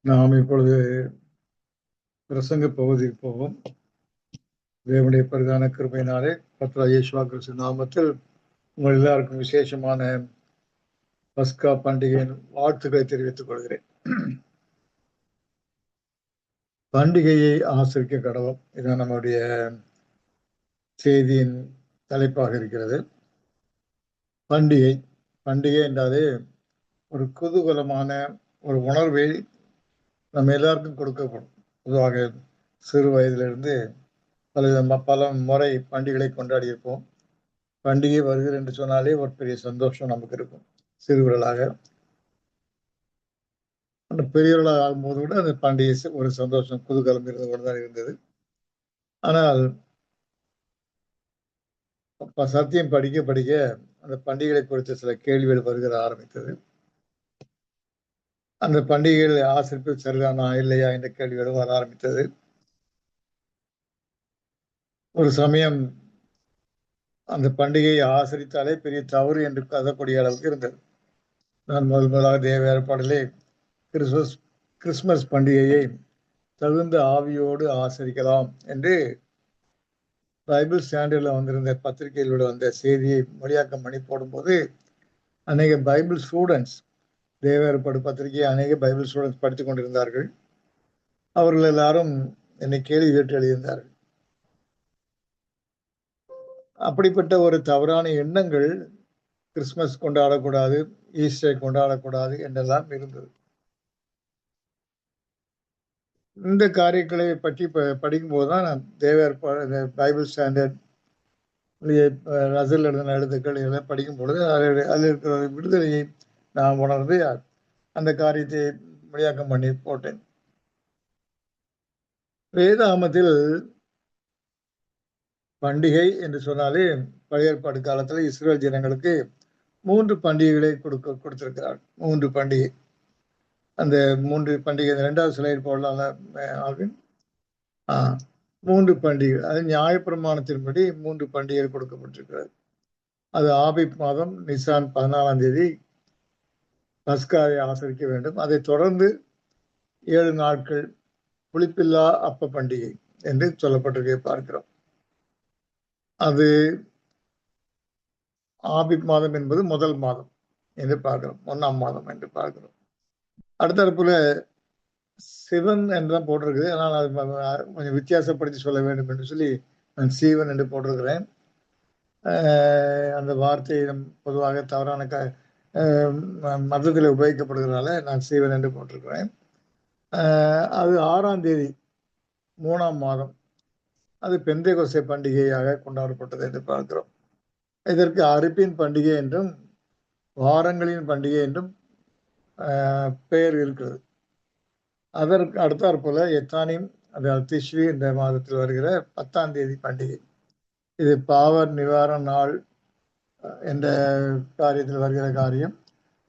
நாம் இப்பொழுது பிரசங்க பகுதிக்கு போவோம். தேவனுடைய பிரதான கிருபையினாலே கர்த்தர் இயேசு கிறிஸ்து நாமத்தில் உங்கள் எல்லாருக்கும் விசேஷமான பஸ்கா பண்டிகையின் வாழ்த்துக்களை தெரிவித்துக் கொள்கிறேன். பண்டிகையை ஆசரிக்க கடவுள், இதான் நம்முடைய செய்தியின் தலைப்பாக இருக்கிறது. பண்டிகை பண்டிகை என்றாலே ஒரு குதூகலமான ஒரு உணர்வை நம்ம எல்லாருக்கும் கொடுக்கப்படும். பொதுவாக சிறு வயதிலிருந்து பல முறை பண்டிகைகளை கொண்டாடி இருப்போம். பண்டிகை வருகிறது என்று சொன்னாலே ஒரு பெரிய சந்தோஷம் நமக்கு இருக்கும். சிறுவர்களாக அந்த பெரியவர்களாக ஆகும்போது கூட அந்த பண்டிகை ஒரு சந்தோஷம் குதூகலம் இருந்து கொண்டுதான் இருந்தது. ஆனால் சத்தியம் படிக்க படிக்க அந்த பண்டிகைகளை குறித்த சில கேள்விகள் வருகிற ஆரம்பித்தது. அந்த பண்டிகைகளை ஆசிரிப்பு சரிதானா இல்லையா என்ற கேள்விகளும் வர ஆரம்பித்தது. ஒரு சமயம் அந்த பண்டிகையை ஆசரித்தாலே பெரிய தவறு என்று கருதக்கூடிய அளவுக்கு இருந்தது. நான் முதலாக தேவ ஏற்பாடிலே கிறிஸ்துமஸ் பண்டிகையை தகுந்த ஆவியோடு ஆசரிக்கலாம் என்று பைபிள் ஸ்டாண்டர்டில் வந்திருந்த பத்திரிகைகளோட வந்த செய்தியை மொழியாக்கம் பண்ணி போடும்போது அநேக பைபிள் ஸ்டூடெண்ட்ஸ், தேவ ஏற்பாடு பத்திரிகையை அநேக பைபிள் ஸ்டூடெண்ட்ஸ் படித்துக் கொண்டிருந்தார்கள். அவர்கள் எல்லாரும் என்னை கேள்வி கேட்டு எழுதியிருந்தார்கள். அப்படிப்பட்ட ஒரு தவறான எண்ணங்கள் கிறிஸ்துமஸ் கொண்டாடக்கூடாது, ஈஸ்டரை கொண்டாடக்கூடாது என்றெல்லாம் இருந்தது. இந்த காரியங்களை பற்றி படிக்கும்போது தான் நான் தேவ ஏற்பாடு பைபிள் ஸ்டாண்டர்ட் ரசல் எழுதின எழுத்துக்கள் இதெல்லாம் படிக்கும் பொழுது அதில் இருக்கிற விடுதலையை நான் உணர்ந்து அந்த காரியத்தை மொழியாக்கம் பண்ணி போட்டேன். வேதாகமத்தில் பண்டிகை என்று சொன்னாலே பழைய ஏற்பாடு காலத்தில் இஸ்ரேல் ஜனங்களுக்கு 3 பண்டிகைகளை கொடுத்திருக்கிறார். 3 பண்டிகை. அந்த 3 பண்டிகை 2வது ஸ்லைடு போடலாம். 3 பண்டிகை, அது நியாயப்பிரமாணத்தின்படி 3 பண்டிகைகள் கொடுக்கப்பட்டிருக்கிறது. அது ஆபிப் மாதம் நிசான் 14ஆம் தேதி பஸ்காவை ஆசரிக்க வேண்டும். அதை தொடர்ந்து 7 நாட்கள் புளிப்பில்லா அப்ப பண்டிகை என்று சொல்லப்பட்டிருக்க பார்க்கிறோம். அது ஆபிப் மாதம் என்பது முதல் மாதம் என்று பார்க்கிறோம், 1ஆம் மாதம் என்று பார்க்கிறோம். அடுத்தடுப்புல சிவன் என்றுதான் போட்டிருக்குது. ஆனால் அது கொஞ்சம் வித்தியாசப்படுத்தி சொல்ல வேண்டும் என்று சொல்லி நான் சீவன் என்று போட்டிருக்கிறேன். அந்த வார்த்தை பொதுவாக தவறான மதத்தில் உபயோகிக்கப்படுகிறதுனால நான் சீவன் என்று போட்டிருக்கிறேன். அது 6ஆம் தேதி 3ஆம் மாதம் அது பெந்தேகோஸ்தே பண்டிகையாக கொண்டாடப்பட்டது என்று பார்க்கிறோம். இதற்கு அறுப்பின் பண்டிகை என்றும் வாரங்களின் பண்டிகை என்றும் பெயர் இருக்கிறது. அதற்கு அடுத்தாற்போல எத்தானிம், அதாவது திஷ்வி என்ற மாதத்தில் வருகிற 10ஆம் தேதி பண்டிகை. இது பாவ நிவாரண நாள் என்ற காரியத்தில் வருகிற காரியம்.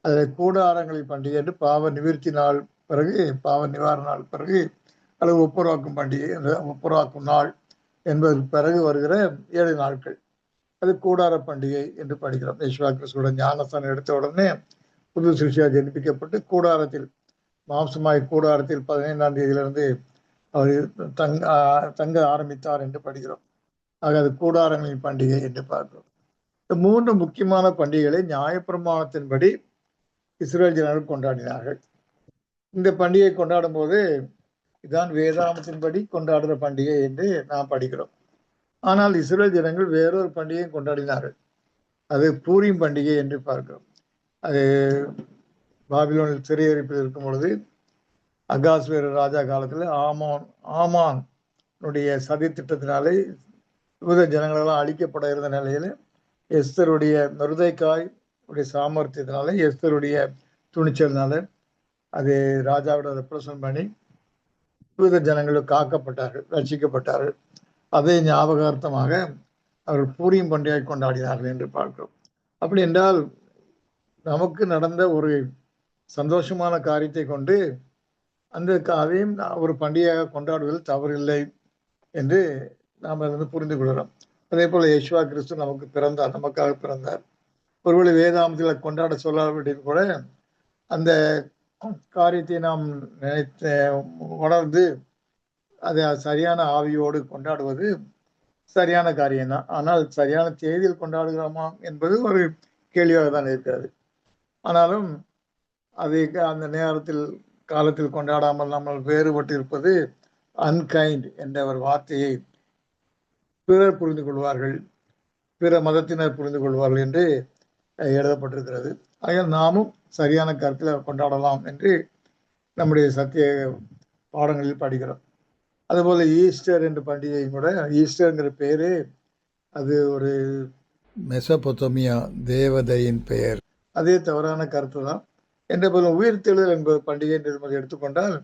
அதில் கூடாரங்களின் பண்டிகை என்று பாவ நிவர்த்தி நாள் பிறகு, பாவ நிவாரண நாள் பிறகு, அல்லது ஒப்புரவாக்கும் பண்டிகை, ஒப்புரவாக்கும் நாள் என்பதற்கு பிறகு வருகிற 7 நாட்கள் அது கூடார பண்டிகை என்று படிக்கிறோம். யேசுவா கிறிஸ்துவோட ஞானஸ்தானம் எடுத்த உடனே புது சிருஷ்டியாக ஜெனிப்பிக்கப்பட்டு கூடாரத்தில் மாம்சமாய் கூடாரத்தில் 15ஆம் தேதியிலிருந்து அவர் தங்க ஆரம்பித்தார் என்று படிக்கிறோம். ஆக அது கூடாரங்களின் பண்டிகை என்று பார்க்கிறோம். இந்த 3 முக்கியமான பண்டிகைகளை நியாயப்பிரமாணத்தின்படி இஸ்ரேல் ஜனங்கள் கொண்டாடினார்கள். இந்த பண்டிகை கொண்டாடும் போது இதான் வேதாகமத்தின்படி கொண்டாடுற பண்டிகை என்று நாம் படிக்கிறோம். ஆனால் இஸ்ரேல் ஜனங்கள் வேறொரு பண்டிகையை கொண்டாடினார்கள். அது பூரீம் பண்டிகை என்று பார்க்கிறோம். அது பாபிலோனில் சிறையிருப்பில் இருக்கும் பொழுது அகாஸ்வேரு ராஜா காலத்தில் ஆமானுடைய சதி திட்டத்தினாலே யூத ஜனங்களெல்லாம் அழிக்கப்பட இருந்த நிலையில் எஸ்தருடைய மருதைக்காய் உடைய சாமர்த்தியத்தினால, எஸ்தருடைய துணிச்சல்னால அது ராஜாவோட ரெப்ரசன்ட் பண்ணி யூத ஜனங்கள் காக்கப்பட்டார்கள், ரட்சிக்கப்பட்டார்கள். அதை ஞாபகார்த்தமாக அவர்கள் பூரியம் பண்டிகை கொண்டாடினார்கள் என்று பார்க்கிறோம். அப்படி என்றால் நமக்கு நடந்த ஒரு சந்தோஷமான காரியத்தை கொண்டு அந்த அதையும் ஒரு பண்டிகையாக கொண்டாடுவதில் தவறில்லை என்று நாம் வந்து புரிந்து கொள்கிறோம். அதே போல யேசுவா கிறிஸ்து நமக்கு பிறந்தார், நமக்காக பிறந்தார். ஒருவேளை வேதாகமத்தில் கொண்டாட சொல்லாவிட்டு கூட அந்த காரியத்தை நாம் நினைத்த உணர்ந்து அதை சரியான ஆவியோடு கொண்டாடுவது சரியான காரியம்தான். ஆனால் சரியான தேதியில் கொண்டாடுகிறோமா என்பது ஒரு கேள்வியாக தான் இருக்கிறது. ஆனாலும் அதை அந்த நேரத்தில் காலத்தில் கொண்டாடாமல் நம்ம வேறுபட்டு இருப்பது அன்கைண்ட் என்ற ஒரு வார்த்தையை பிறர் புரிந்து கொள்வார்கள், பிற மதத்தினர் புரிந்து கொள்வார்கள் என்று எழுதப்பட்டிருக்கிறது. ஆகையால் நாமும் சரியான கருத்தில் கொண்டாடலாம் என்று நம்முடைய சத்திய பாடங்களில் படிக்கிறோம். அதுபோல ஈஸ்டர் என்ற பண்டிகை கூட, ஈஸ்டர்ங்கிற பேரு அது ஒரு மெசபொத்தோமியா தேவதையின் பெயர், அதே தவறான கருத்து தான். என்ற போல உயிர்த்தெழுதல் என்பது பண்டிகை என்று எடுத்துக்கொண்டால்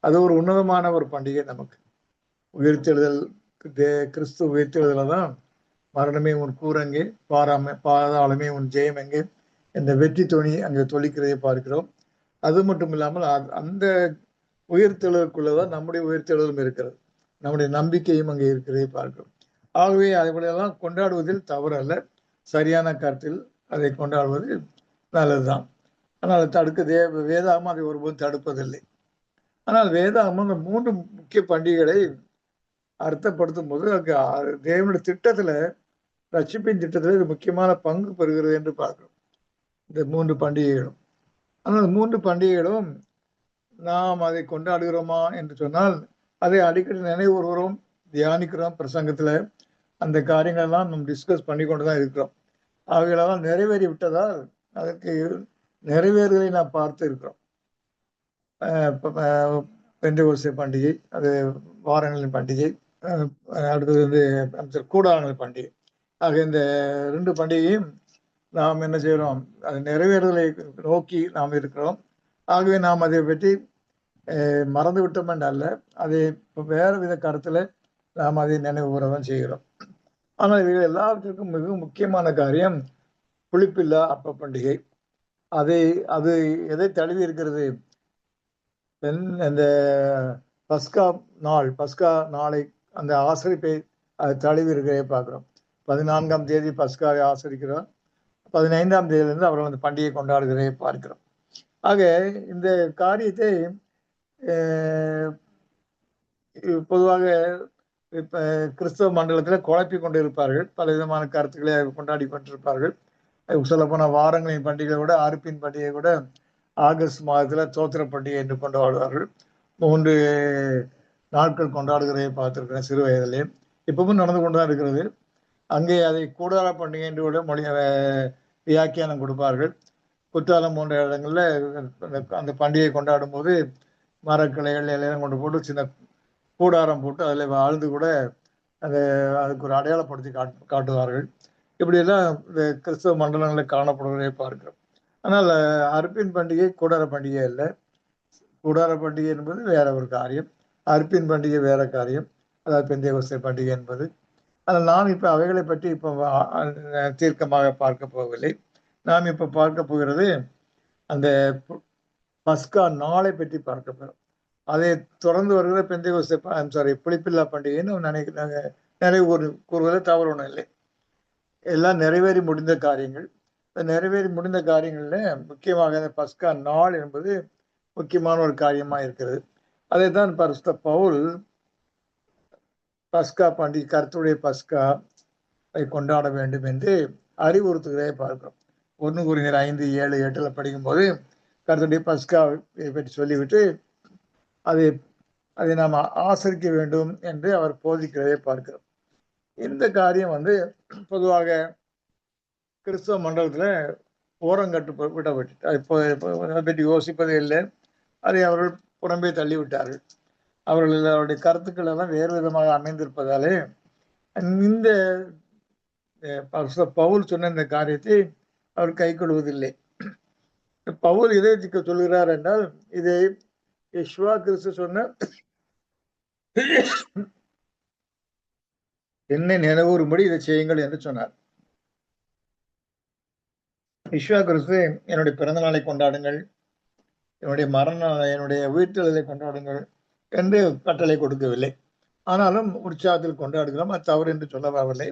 அது ஒரு உன்னதமான ஒரு பண்டிகை. நமக்கு உயிர்த்தெழுதல், கிறிஸ்து உயிர்த்தெழுதல தான் மரணமே உன் கூரங்கே, பாதாளமே உன் ஜெயம் எங்கே என்ற வெற்றி துணி அங்கே தொழிக்கிறதை பார்க்கிறோம். அது மட்டும் இல்லாமல் அந்த உயிர்த்தெழுதலுக்குள்ளதான் நம்முடைய உயிர்த்தெழுதலும் இருக்கிறது, நம்முடைய நம்பிக்கையும் அங்கே இருக்கிறதை பார்க்கிறோம். ஆகவே அதைப்படியெல்லாம் கொண்டாடுவதில் தவறல்ல, சரியான கருத்தில் அதை கொண்டாடுவது நல்லதுதான். ஆனால் தடுக்க வேதாகமம் அதை ஒருபோதும் தடுப்பதில்லை. ஆனால் வேதாகமம் இந்த 3 முக்கிய பண்டிகைகளை அர்த்தப்படுத்தும் போது தேவனுடைய திட்டத்துல, ரட்சிப்பின் திட்டத்துல இது முக்கியமான பங்கு பெறுகிறது என்று பார்க்கிறோம், இந்த 3 பண்டிகைகளும். ஆனால் 3 பண்டிகைகளும் நாம் அதை கொண்டாடுகிறோமா என்று சொன்னால் அதை அடிக்கடி நினைவுறுகிறோம், தியானிக்கிறோம், பிரசங்கத்துல அந்த காரியங்கள் எல்லாம் நம்ம டிஸ்கஸ் பண்ணி கொண்டுதான் இருக்கிறோம். அவைகளெல்லாம் நிறைவேறி விட்டதால் அதற்கு நிறைவேறுதலை நாம் பார்த்து இருக்கிறோம். பெந்தெகோஸ்தே பண்டிகை, அது வாரங்களின் பண்டிகை, அடுத்தது வந்து கூடாரங்கள் பண்டிகை. ஆக இந்த 2 பண்டிகையும் நாம் என்ன செய்கிறோம், அது நிறைவேறுதலை நோக்கி நாம் இருக்கிறோம். ஆகவே நாம் அதை பற்றி மறந்து விட்டோம் என்று அல்ல, அதை வேறு வித கருத்துல நாம் அதை நினைவு கூறதான் செய்கிறோம். ஆனால் இவைகள் எல்லாவற்றிற்கும் மிகவும் முக்கியமான காரியம் புளிப்பில்லா அப்ப பண்டிகை. அது எதை தழுவி இருக்கிறது, அந்த பஸ்கா நாளை அந்த ஆசரிப்பை அது தழுவி இருக்கிறதை பார்க்கிறோம். 14ஆம் தேதி பஸ்காவை ஆசரிக்கிறோம், 15ஆம் தேதியிலிருந்து அவர்கள் அந்த பண்டிகை கொண்டாடுகிறதை பார்க்கிறோம். ஆக இந்த காரியத்தை பொதுவாக இப்ப கிறிஸ்தவ மண்டலத்துல குழப்பி கொண்டு இருப்பார்கள், பல விதமான கருத்துக்களை கொண்டாடி கொண்டிருப்பார்கள். சொல்ல போன வாரங்களின் பண்டிகை கூட, அறுப்பின் பண்டிகை கூட ஆகஸ்ட் மாதத்துல தோத்திர பண்டிகை என்று கொண்டாடுவார்கள். 3 நாட்கள் கொண்டாடுகிறதை பார்த்திருக்கிறேன் சிறு வயதிலே, இப்பவும் நடந்து கொண்டுதான் இருக்கிறது. அங்கே அதை கூடார பண்டிகை என்று கூட வியாக்கியானம் கொடுப்பார்கள். குற்றாலம் போன்ற இடங்கள்ல அந்த பண்டிகை கொண்டாடும் போது மரக்கிளைகள் எல்லாம் கொண்டு போட்டு சின்ன கூடாரம் போட்டு அதில் வாழ்ந்து கூட அதுக்கு ஒரு அடையாளப்படுத்தி காட்டுவார்கள். இப்படியெல்லாம் இந்த கிறிஸ்தவ மண்டலங்களில் காணப்படுவதை பார்க்கிறோம். ஆனால் அறுப்பின் பண்டிகை கூடார பண்டிகை அல்ல. கூடார பண்டிகை என்பது வேற ஒரு காரியம், அறுப்பின் பண்டிகை வேற காரியம், அதாவது பெந்தெகோஸ்தே பண்டிகை என்பது. ஆனால் நாம் இப்ப அவைகளை பற்றி இப்போ தீர்க்கமாக பார்க்க போகவில்லை. நாம் இப்ப பார்க்க போகிறது அந்த பஸ்கா நாளை பற்றி பார்க்க போகிறோம். அதை தொடர்ந்து வருகிற பெந்தெகோஸ்தே புளிப்பில்லா பண்டிகைன்னு நிறைவு கூறுவதை தவறு ஒன்றும் இல்லை. எல்லாம் நிறைவேறி முடிந்த காரியங்கள். நிறைவேறி முடிந்த காரியங்கள்ல முக்கியமாக இந்த பஸ்கா நாள் என்பது முக்கியமான ஒரு காரியமா இருக்கிறது. அதைத்தான் பரிசுத்த பவுல் பஸ்கா பண்டிகை, கர்த்தருடைய பஸ்கா கொண்டாட வேண்டும் என்று அறிவுறுத்துகிறதை பார்க்கிறோம். 1 கொரிந்தியர் 5:7-8 படிக்கும்போது கர்த்தருடைய பஸ்காவை பற்றி சொல்லிவிட்டு அதை நாம் ஆசரிக்க வேண்டும் என்று அவர் போதிக்கிறதை பார்க்கிறோம். இந்த காரியம் வந்து பொதுவாக கிறிஸ்தவ மண்டலத்துல ஓரங்கட்டு விடப்பட்டு அதை பற்றி யோசிப்பதே இல்லை. அதை அவர்கள் புறம்பே தள்ளிவிட்டார்கள். அவர்களுடைய கருத்துக்கள் எல்லாம் வேறு விதமாக அமைந்திருப்பதாலே இந்த பவுல் சொன்ன இந்த காரியத்தை அவர் கை கொள்வதில்லை. பவுல் இதை சொல்கிறார் என்றால், இதை யெஷுவா கிறிஸ்து சொன்ன என்னை நினைவூறும்படி இதை செய்யுங்கள் என்று சொன்னார். யெஷுவா கிறிஸ்து என்னுடைய பிறந்த நாளை கொண்டாடுங்கள், என்னுடைய மரண நாளை, என்னுடைய உயிர்த்தெழுதலை கொண்டாடுங்கள் என்று கட்டளை கொடுக்கவில்லை. ஆனாலும் உற்சாகத்தில் கொண்டாடுகிறோம், அது தவறு என்று சொல்ல வரவில்லை.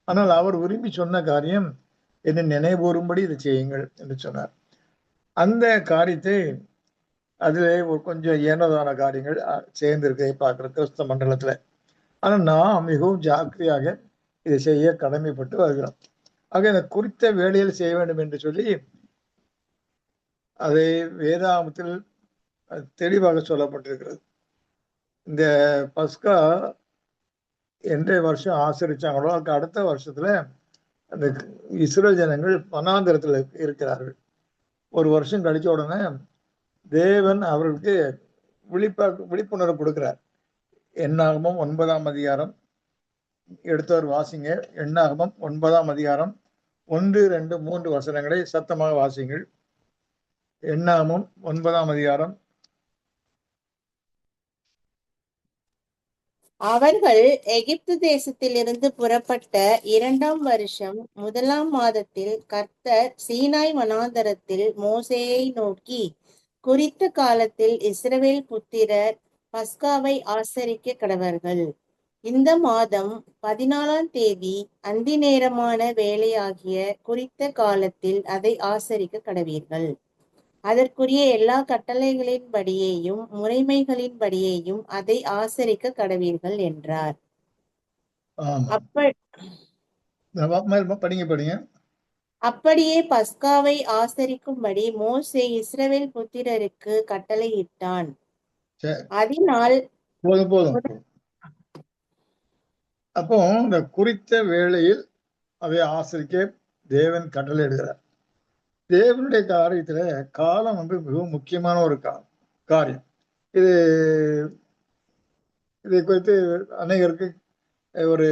ஆனால் அவர் விரும்பி சொன்ன காரியம் என்னை நினைவூறும்படி இதை செய்யுங்கள் என்று சொன்னார். அந்த காரியத்தை அதிலே ஒரு கொஞ்சம் ஏனதான காரியங்கள் சேர்ந்திருக்கதை பார்க்கிறோம் கிறிஸ்தவ மண்டலத்துல. ஆனா நாம் மிகவும் ஜாக்கிரதையாக இதை செய்ய கடமைப்பட்டு வருகிறோம். ஆக இந்த குறித்த வேளையில் செய்ய வேண்டும் என்று சொல்லி அதை வேதாகமத்தில் தெளிவாக சொல்லப்பட்டிருக்கிறது. இந்த பஸ்கா எந்த வருஷம் ஆசரிச்சாங்களோ அதுக்கு அடுத்த வருஷத்துல அந்த இஸ்ரேல் ஜனங்கள் வனாந்திரத்துல இருக்கிறார்கள். ஒரு வருஷம் கழிச்ச உடனே தேவன் அவர்களுக்கு விழிப்புணர்வு கொடுக்கிறார். எண்ணாகமம் 9ஆம் அதிகாரம் எடுத்தவர் வாசிங்க. எண்ணாகமம் 9ஆம் அதிகாரம் 1, 2, 3 வசனங்களை சத்தமாக வாசிங்கள். எண்ணாகமம் 9ஆம் அதிகாரம். அவர்கள் எகிப்து தேசத்திலிருந்து புறப்பட்ட 2ஆம் வருஷம் 1ஆம் மாதத்தில் கர்த்தர் சீனாய் வனாந்தரத்தில் மோசேயை நோக்கி, குறித்த காலத்தில் இஸ்ரவேல் புத்திரர் பஸ்காவை ஆசரிக்க கடவர்கள். இந்த மாதம் 14ஆம் தேதி அந்தி நேரமான வேளையாகிய குறித்த காலத்தில் அதை ஆசரிக்க கடவீர்கள். அதற்குரிய எல்லா கட்டளைகளின்படியேயும் முறைமைகளின்படியேயும் அதை ஆசரிக்க கடவீர்கள் என்றார். அப்படியே பஸ்காவை ஆசரிக்கும்படி மோசே இஸ்ரவேல் புத்திரருக்கு கட்டளையிட்டான். அதனால் அப்போ இந்த குறித்த வேளையில் அதை ஆசரிக்க தேவன் கட்டளை இடுகிறார். தேவனுடைய காரியத்துல காலம் மிகவும் முக்கியமான ஒரு காரியம். இதை குறித்து அநேகருக்கு ஒரு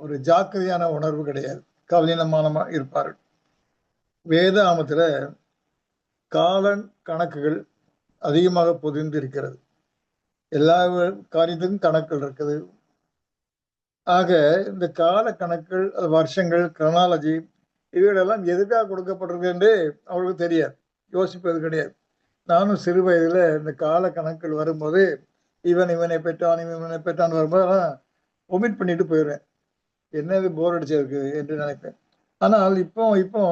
ஒரு ஜாக்கிரதையான உணர்வு கிடையாது, கவலீனமான இருப்பார்கள். வேதாகமத்துல கால கணக்குகள் அதிகமாக பொதிந்து இருக்கிறது. எல்லா காரியத்துக்கும் கணக்குகள் இருக்குது. ஆக இந்த கால கணக்குகள், வருஷங்கள், கிரனாலஜி இவைகளெல்லாம் எதுக்காக கொடுக்கப்பட்டிருக்கு என்று அவர்களுக்கு தெரியாது, யோசிப்பது கிடையாது. நானும் சிறு வயதுல இந்த கால கணக்குகள் வரும்போது இவனை பெற்றான் வரும்போது ஒமிட் பண்ணிட்டு போயிடுவேன். என்னது போர் அடிச்சிருக்கு என்று நினைப்பேன். ஆனால் இப்போ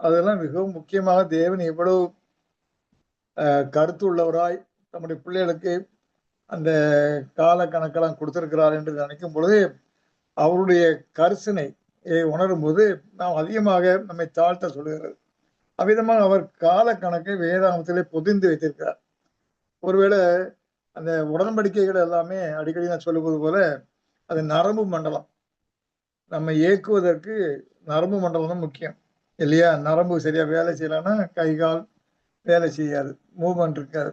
அதெல்லாம் மிகவும் முக்கியமாக தேவன் எவ்வளவு கருத்து உள்ளவராய் நம்முடைய பிள்ளைகளுக்கு அந்த கால கணக்கெல்லாம் கொடுத்திருக்கிறார் என்று நினைக்கும் பொழுது அவருடைய கரிசனை உணரும் போது நாம் அதிகமாக நம்மை தாழ்த்த சொல்லுகிறது. அவ்விதமாக அவர் கால கணக்கை வேதாகமத்திலே பொதிந்து வைத்திருக்கிறார். ஒருவேளை அந்த உடன்படிக்கைகள் எல்லாமே அடிக்கடி நான் சொல்லுவது போல அது நரம்பு மண்டலம். நம்ம இயக்குவதற்கு நரம்பு மண்டலம் தான் முக்கியம் இல்லையா? நரம்பு சரியா வேலை செய்யலைன்னா கை கால் வேலை செய்யாது, மூவ்மெண்ட் இருக்காது.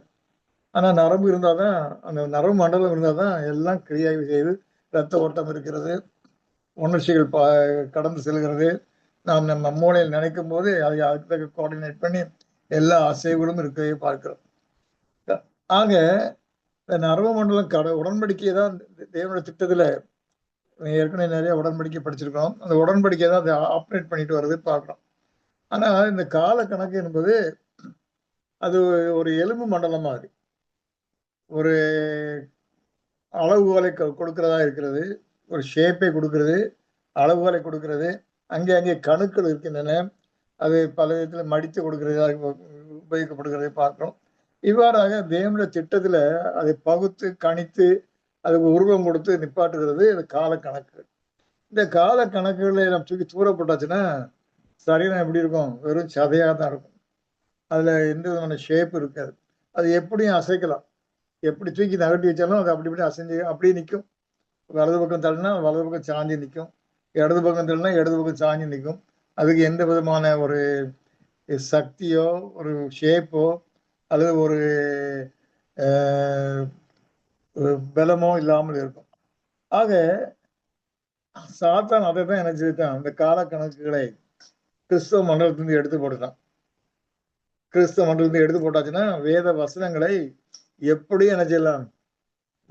ஆனா நரம்பு இருந்தாதான், அந்த நரம்பு மண்டலம் இருந்தாதான் எல்லாம் கிரியாய்வு செய்து ரத்த ஓட்டம் இருக்கிறது, உணர்ச்சிகள் கடந்து செல்கிறது. நாம் நம்ம மூளையில் நினைக்கும் போது அதை அதுக்கு கோஆர்டினேட் பண்ணி எல்லா அசைவுகளும் இருக்கவே பார்க்கிறோம். ஆக இந்த நரம்பு மண்டலம் உடன்படிக்கையை தான் தேவனுடைய திட்டத்துல ஏற்கனவே நிறைய உடன்படிக்கை படிச்சிருக்கோம். அந்த உடன்படிக்கை தான் அதை ஆப்ரேட் பண்ணிட்டு வருது பார்க்கிறோம். ஆனா இந்த கால கணக்கு என்பது அது ஒரு எலும்பு மண்டலம் மாதிரி ஒரு அளவுகோலை கொடுக்கிறதா இருக்கிறது, ஒரு ஷேப்பை கொடுக்கிறது, அளவுகோலை கொடுக்கிறது. அங்கே கணுக்கள் இருக்கின்றன, அது பல விதத்துல மடித்து கொடுக்கிறதாக உபயோகிக்கப்படுகிறதை பார்க்கிறோம். இவ்வாறாக தேவனுடைய திட்டத்துல அதை பகுத்து கணித்து அதுக்கு உருவம் கொடுத்து நிப்பாட்டுகிறது அது கால கணக்கு. இந்த கால கணக்குகளை நம்ம தூக்கி தூரப்பட்டாச்சுன்னா சரீரம் எப்படி இருக்கும்? வெறும் சதையாக தான் இருக்கும். அதுல எந்த விதமான ஷேப் இருக்காது. அது எப்படியும் அசைக்கலாம், எப்படி தூக்கி நகட்டி வச்சாலும் அது அப்படி அசைஞ்சு அப்படியே நிற்கும். வலது பக்கம் தள்ளினா வலது பக்கம் சாஞ்சி நிற்கும், இடது பக்கம் தள்ளினா இடது பக்கம் சாஞ்சி நிற்கும். அதுக்கு எந்த விதமான ஒரு சக்தியோ ஒரு ஷேப்போ அல்லது ஒரு பலமோ இல்லாமல் இருக்கும். ஆக சாத்தான் அதை தான் நினைச்சுட்டான், அந்த கால கணக்குகளை கிறிஸ்தவ மண்டலத்திலிருந்து எடுத்து போட்டுட்டான். கிறிஸ்தவ மண்டலத்திலிருந்து எடுத்து போட்டாச்சுன்னா வேத வசனங்களை எப்படி நினைச்சிடலாம்,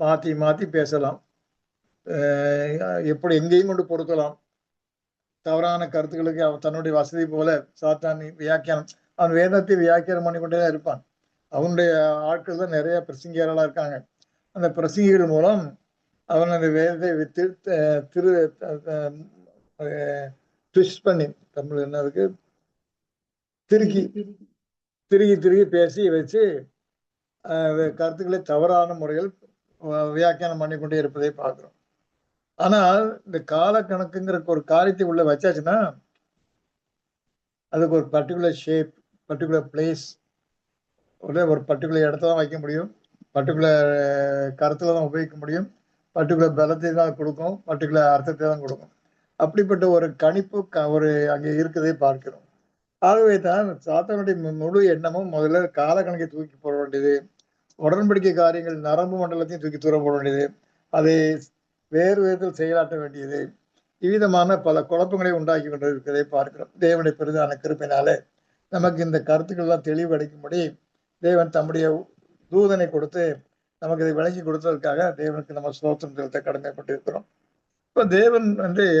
மாத்தி மாத்தி பேசலாம், எப்படி எங்கேயும் கொண்டு பொறுக்கலாம். தவறான கருத்துக்களுக்கு அவன் தன்னுடைய வசதி போல சாத்தான் வியாக்கியானம், அவன் வேதத்தை வியாக்கியானம் பண்ணிக்கொண்டே தான் இருப்பான். அவனுடைய ஆட்கள் தான் நிறைய பிரசங்கியாளர்களா இருக்காங்க. அந்த பிரசங்கிகள் மூலம் அவன் அந்த வேதத்தை ட்விஸ்ட் பண்ணி, தமிழ் என்ன இருக்கு, திருக்கி திருகி பேசி வச்சு கருத்துக்களை தவறான முறையில் வியாக்கியானம் பண்ணி கொண்டே இருப்பதை பார்க்கிறோம். ஆனால் இந்த கால கணக்குங்கிற ஒரு காரியத்தை உள்ள வச்சாச்சுன்னா அதுக்கு ஒரு பர்டிகுலர் ஷேப், பர்டிகுலர் பிளேஸ், ஒரு பர்டிகுலர் இடத்துல தான் வைக்க முடியும், பர்டிகுலர் கருத்துல தான் உபயோகிக்க முடியும், பர்டிகுலர் பலத்தை தான் கொடுக்கும், பர்டிகுலர் அர்த்தத்தை தான் கொடுக்கும். அப்படிப்பட்ட ஒரு கணிப்பு ஒரு அங்கே இருக்கதை பார்க்கிறோம். ஆகவே தான் சாத்தானுடைய முழு எண்ணமும் முதல்ல கால கணக்கை தூக்கி போட வேண்டியது, உடன்படிக்கை காரியங்கள் நரம்பு மண்டலத்தையும் தூக்கி தூர போட வேண்டியது, அதை வேறு விதத்தில் செயலாற்ற வேண்டியது, இவ்விதமான பல குழப்பங்களை உண்டாக்கி கொண்டு இருக்கிறதை பார்க்கிறோம். தேவனுடைய பெரிதான கிருபையினாலே நமக்கு இந்த கருத்துக்கள் எல்லாம் தெளிவடைக்கும்படி தேவன் தம்முடைய தூதனை கொடுத்து நமக்கு இதை விளங்கி கொடுத்ததற்காக தேவனுக்கு நம்ம ஸ்தோத்திரம் செலுத்த கடமைப்பட்டு இருக்கிறோம். இப்போ தேவன்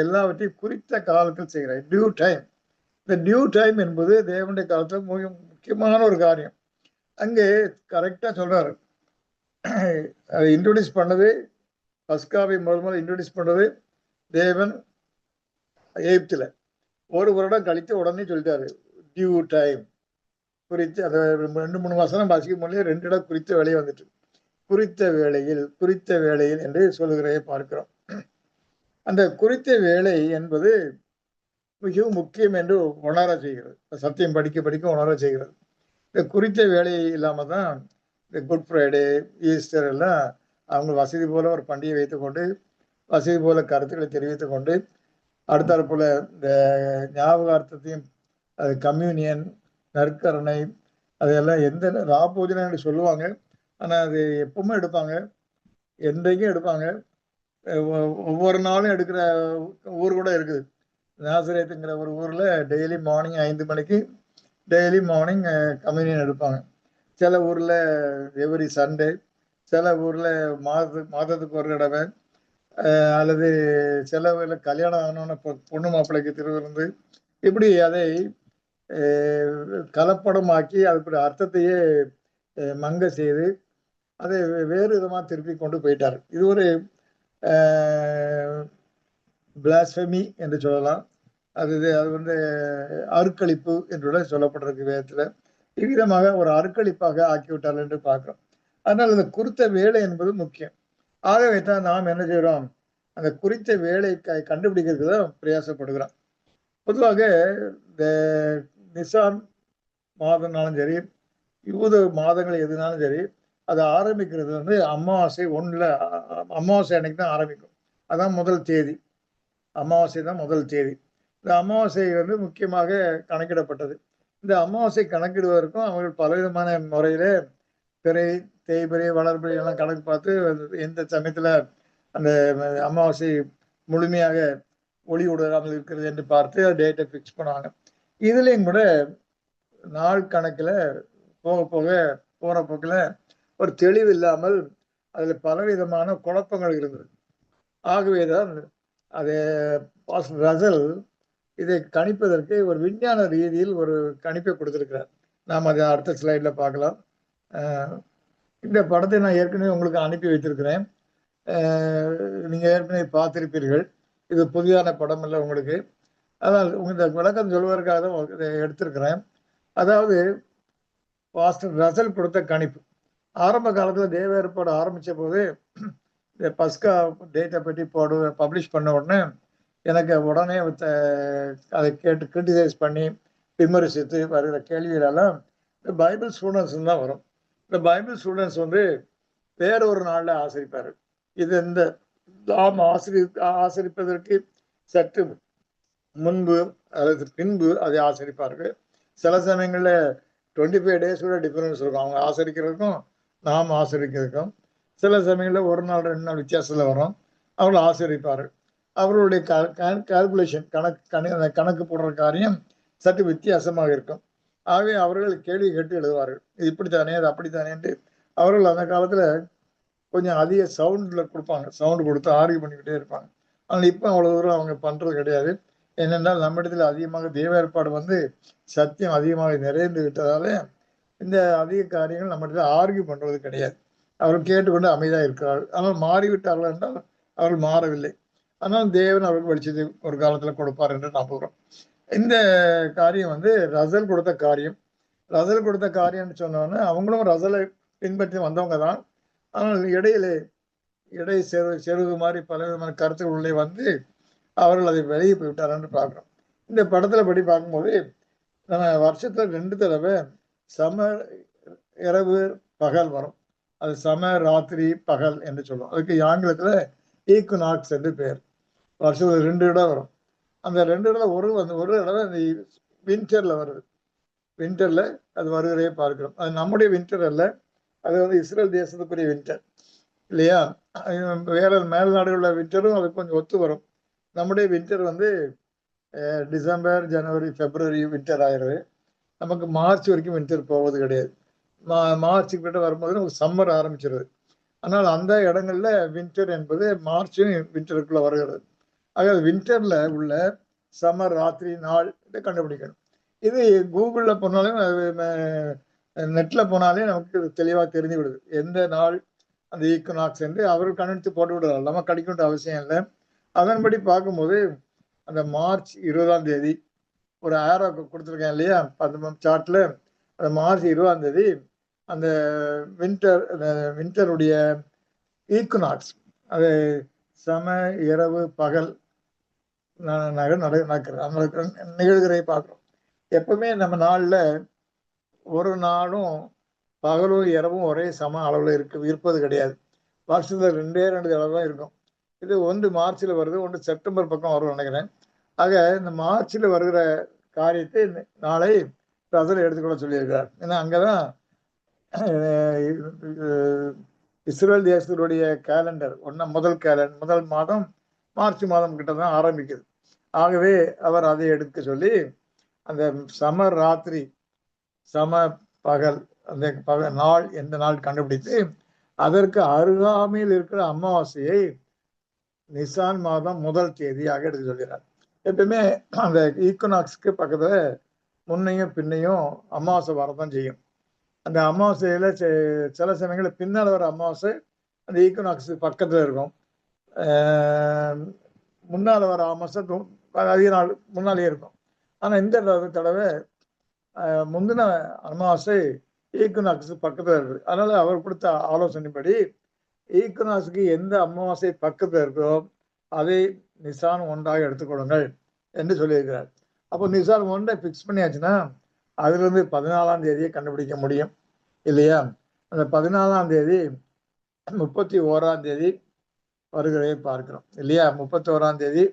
எல்லாவற்றையும் குறித்த காலத்தில் செய்கிறார். Due time. இந்த டியூ டைம் என்பது தேவனுடைய காலத்துல மிக முக்கியமான ஒரு காரியம். அங்கே கரெக்டா சொல்றாரு. அதை இன்ட்ரோடியூஸ் பண்ணது, பஸ்காவை முதல் இன்ட்ரோடியூஸ் பண்ணது தேவன் எகிப்துல. ஒரு வருடம் கழித்து உடனே சொல்லிட்டாரு டியூ டைம் குறித்து. அதை 2-3 மாசம் வாசிக்க முடியல, 2 இடம் குறித்த வேலையை வந்துட்டு குறித்த வேளையில் என்று சொல்லுகிறதை பார்க்கிறோம். அந்த குறித்த வேலை என்பது மிகவும் முக்கியம் என்று உணர செய்கிறது. சத்தியம் படிக்க படிக்க உணர செய்கிறது. இந்த குறித்த வேலை இல்லாம தான் இந்த குட் ஃப்ரைடே, ஈஸ்டர் எல்லாம் அவங்க வசதி போல ஒரு பண்டிகை வைத்துக்கொண்டு, வசதி போல கருத்துக்களை தெரிவித்துக் கொண்டு, அடுத்தாற் போல இந்த ஞாபகார்த்தத்தையும், அது கம்யூனியன், நற்கரணை, அதெல்லாம் எந்த ராபோஜனை சொல்லுவாங்க. ஆனால் அது எப்பவுமே எடுப்பாங்க, என்றைக்கும் எடுப்பாங்க. ஒவ்வொரு நாளும் எடுக்கிற ஊர் கூட இருக்குது. நாசரேத்துங்கிற ஒரு ஊர்ல டெய்லி மார்னிங் 5 மணிக்கு டெய்லி மார்னிங் கம்யூனியன் எடுப்பாங்க. சில ஊர்ல எவ்ரி சண்டே, சில ஊர்ல மாதத்துக்கு ஒரு தடவை, அல்லது சில ஊர்ல கல்யாணம் ஆனோன்னு பொண்ணு மாப்பிள்ளைக்கு திருவிருந்து, இப்படி அதை கலப்படமாக்கி அதுக்கு அர்த்தத்தையே மங்க செய்து அதை வேறு விதமாக திருப்பி கொண்டு போயிட்டார். இது ஒரு பிளாஸ்பெமி என்று சொல்லலாம். அது அருக்களிப்பு என்று சொல்லப்பட்டிருக்கு வேதத்துல. இவ்விதமாக ஒரு அருக்களிப்பாக ஆக்கிவிட்டார் என்று பார்க்கிறோம். அதனால் அந்த குறித்த வேலை என்பது முக்கியம். ஆகவே தான் நாம் என்ன செய்கிறோம், அந்த குறித்த வேலை கண்டுபிடிக்கிறதுக்கு தான் பிரயாசப்படுகிறோம். பொதுவாக இந்த நிசான் மாதம்னாலும் சரி, யூத மாதங்கள் எதுனாலும் சரி, அதை ஆரம்பிக்கிறது அமாவாசை 1 அமாவாசை அன்னைக்கு தான் ஆரம்பிக்கும். அதான் முதல் தேதி. அமாவாசை தான் முதல் தேதி. இந்த அமாவாசை முக்கியமாக கணக்கிடப்பட்டது. இந்த அமாவாசை கணக்கிடுவதற்கும் அவர்கள் பலவிதமான முறையில பிறை, தேய்பிறை, வளர்பிறை எல்லாம் கணக்கு பார்த்து எந்த சமயத்துல அந்த அமாவாசை முழுமையாக ஒளி விடாமல் இருக்கிறது என்று பார்த்து டேட்டை ஃபிக்ஸ் பண்ணுவாங்க. இதுலயும் கூட நாள் கணக்குல போற போக்குல ஒரு தெளிவு இல்லாமல் அதுல பலவிதமான குழப்பங்கள் இருந்தது. ஆகவேதான் அது ரசல் இதை கணிப்பதற்கு ஒரு விஞ்ஞான ரீதியில் ஒரு கணிப்பை கொடுத்திருக்கிறார். நாம் அதை அடுத்த ஸ்லைட்ல பார்க்கலாம். இந்த படத்தை நான் ஏற்கனவே உங்களுக்கு அனுப்பி வைத்திருக்கிறேன். நீங்க ஏற்கனவே பார்த்திருப்பீர்கள். இது புதிதான படம் இல்லை உங்களுக்கு. ஆனால் இந்த விளக்கம் சொல்வதற்காக தான் இதை எடுத்திருக்கிறேன். அதாவது பாஸ்டர் ரசல் கொடுத்த கணிப்பு ஆரம்ப காலத்துல தேவ ஏற்பாடு ஆரம்பிச்ச போது இந்த பஸ்கா டேட்டை பற்றி பப்ளிஷ் பண்ண உடனே எனக்கு உடனே அதை கேட்டு கிரிட்டிசைஸ் பண்ணி விமர்சித்து வருகிற கேள்விகளெல்லாம் இந்த பைபிள் ஸ்டூடெண்ட்ஸ் தான் வரும். இந்த பைபிள் ஸ்டூடெண்ட்ஸ் வேற ஒரு நாள்ல ஆசரிப்பாரு. இது இந்த நாம் ஆசரிப்பதற்கு சற்று முன்பு அல்லது பின்பு அதை ஆசரிப்பார்கள். சில சமயங்கள்ல 25 days கூட டிஃபரன்ஸ் இருக்கும் அவங்க ஆசரிக்கிறதுக்கும் நாம் ஆசரிக்கிறதுக்கும். சில சமயங்களில் 1 நாள் 2 நாள் வித்தியாசத்துல வரும். அவர்கள் ஆசரிப்பார்கள். அவர்களுடைய கால்குலேஷன் கணக்கு போடுற காரியம் சற்று வித்தியாசமாக இருக்கும். ஆகவே அவர்கள் கேள்வி கேட்டு எழுதுவார்கள். இது இப்படித்தானே, அது அப்படித்தானேன்ட்டு. அவர்கள் அந்த காலத்துல கொஞ்சம் அதிக சவுண்ட்ல கொடுப்பாங்க. சவுண்ட் கொடுத்து ஆர்கியூ பண்ணிக்கிட்டே இருப்பாங்க. ஆனால் இப்போ அவ்வளவு தூரம் அவங்க பண்றது கிடையாது. ஏனென்றால் நம்மிடத்துல அதிகமாக தேவ ஏற்பாடு சத்தியம் அதிகமாக நிறைந்து விட்டதால இந்த அதிக காரியங்கள் நம்மிடத்துல ஆர்கியூ பண்றது கிடையாது. அவர்கள் கேட்டுக்கொண்டு அமைதியாக இருக்கிறார்கள். ஆனால் மாறிவிட்டார்கள் என்றால் அவர்கள் மாறவில்லை. ஆனால் தேவன் அவருக்கு வெளிச்சத்தை ஒரு காலத்துல கொடுப்பார் என்று நம்புகிறோம். இந்த காரியம் ரசல் கொடுத்த காரியம். ரசல் கொடுத்த காரியம்னு சொன்னோன்னா அவங்களும் ரசலை பின்பற்றி வந்தவங்க தான். ஆனால் இடை செருகு மாதிரி பல விதமான கருத்துக்களுள்ளே வந்து அவர்கள் அதை வெளியே போய்விட்டார் என்று பார்க்கிறோம். இந்த படத்துல படி பார்க்கும்போது நம்ம வருஷத்துல 2 தடவை சம இரவு பகல் வரும். அது சம ராத்திரி பகல் என்று சொல்லுவோம். அதுக்கு ஆங்கிலத்துல ஈக்குனாக்ஸ் என்று பெயர். வருஷத்துல 2 இடம் வரும். அந்த 2 இடத்துல ஒரு தடவை அந்த வின்டர்ல வருது. வின்டர்ல அது வருகிறதே பார்க்கிறோம். அது நம்முடைய வின்டர் அல்ல, அது வந்து இஸ்ரேல் தேசத்துக்குரிய வின்டர் இல்லையா? வேற மேல் நாடுகளில் வின்டரும் அது கொஞ்சம் ஒத்து வரும். நம்முடைய வின்டர் வந்து டிசம்பர், ஜனவரி, பிப்ரவரி வின்டர் ஆயிடுது. நமக்கு மார்ச் வரைக்கும் வின்டர் போவது கிடையாது. மார்ச்சுக்கு கிட்ட வரும்போது நமக்கு சம்மர் ஆரம்பிச்சிருது. ஆனால் அந்த இடங்கள்ல வின்டர் என்பது மார்ச்சும் வின்டருக்குள்ள வருகிறது. ஆக வின்டர்ல உள்ள சம்மர் ராத்திரி நாள் இதை கண்டுபிடிக்கணும். இது கூகுள்ல போனாலும் நெட்ல போனாலே நமக்கு தெளிவா தெரிஞ்சு விடுது. எந்த நாள் அந்த ஈக்குனாக்ஸ் என்று அவர்கள் கணித்து போட்டு விடுறாங்க. நம்ம கணிக்கின்ற அவசியம் இல்லை. அதன்படி பார்க்கும்போது அந்த மார்ச் 20ஆம் தேதி ஒரு ஆரோ கொடுத்துருக்கேன் இல்லையா? அந்த சார்ட்ல அந்த மார்ச் 20ஆம் தேதி அந்த வின்டருடைய ஈக்குனாக்ஸ் அது சம இரவு பகல் நிகழ்கிறதை பார்க்கிறோம். எப்பவுமே நம்ம நாள்ல ஒரு நாளும் பகலும் இரவும் ஒரே சம அளவுல இருப்பது கிடையாது. வருஷத்துல 2 தடவை தான் இருக்கும். இது ஒன்று மார்ச்ல வருது, ஒன்று செப்டம்பர் பக்கம் வரும் நினைக்கிறேன். ஆக இந்த மார்ச்ல வருகிற காரியத்தை நாளை பிரதர் எடுத்துக்கொள்ள சொல்லியிருக்கிறார். ஏன்னா அங்கதான் இஸ்ரேல் தேசத்தினுடைய கேலண்டர் முதல் மாதம் மார்ச் மாதம் கிட்ட தான் ஆரம்பிக்குது. ஆகவே அவர் அதை எடுக்க சொல்லி அந்த சம ராத்திரி சம பகல் அந்த நாள் எந்த நாள் கண்டுபிடித்து அதற்கு அருகாமையில் இருக்கிற அமாவாசையை நிசான் மாதம் 1 தேதியாக எடுத்து சொல்கிறார். எப்பவுமே அந்த ஈக்குனாக்ஸ்க்கு பக்கத்துல முன்னையும் பின்னையும் அமாவாசை வரதான் செய்யும். அந்த அமாவாசையில சில சமயங்களில் பின்னால் வர அமாவாசை அந்த ஈக்குனாக்ஸ் பக்கத்துல இருக்கும். முன்னால வர அமாவாசை அதிக நாள் முன்னாலே இருக்கும். ஆனா இந்த தடவை முந்தின அமாவாசை ஈக்குனாக்ஸ் பக்கத்துல இருக்கு. அதனால அவர் கொடுத்த ஆலோசனைப்படி ஈக்குனாக்ஸுக்கு எந்த அமாவாசை பக்கத்துல இருக்கோ அதை நிசான் 1ஆக எடுத்துக்கொள்ளுங்கள் என்று சொல்லியிருக்கிறார். அப்போ நிசான் 1 பிக்ஸ் பண்ணியாச்சுன்னா அதுல இருந்து 14ஆம் தேதியை கண்டுபிடிக்க முடியும் இல்லையா? அந்த 14ஆம் தேதி 31ஆம் தேதி வருகிறதை பார்க்கிறோம் இல்லையா? 31ஆம் தேதி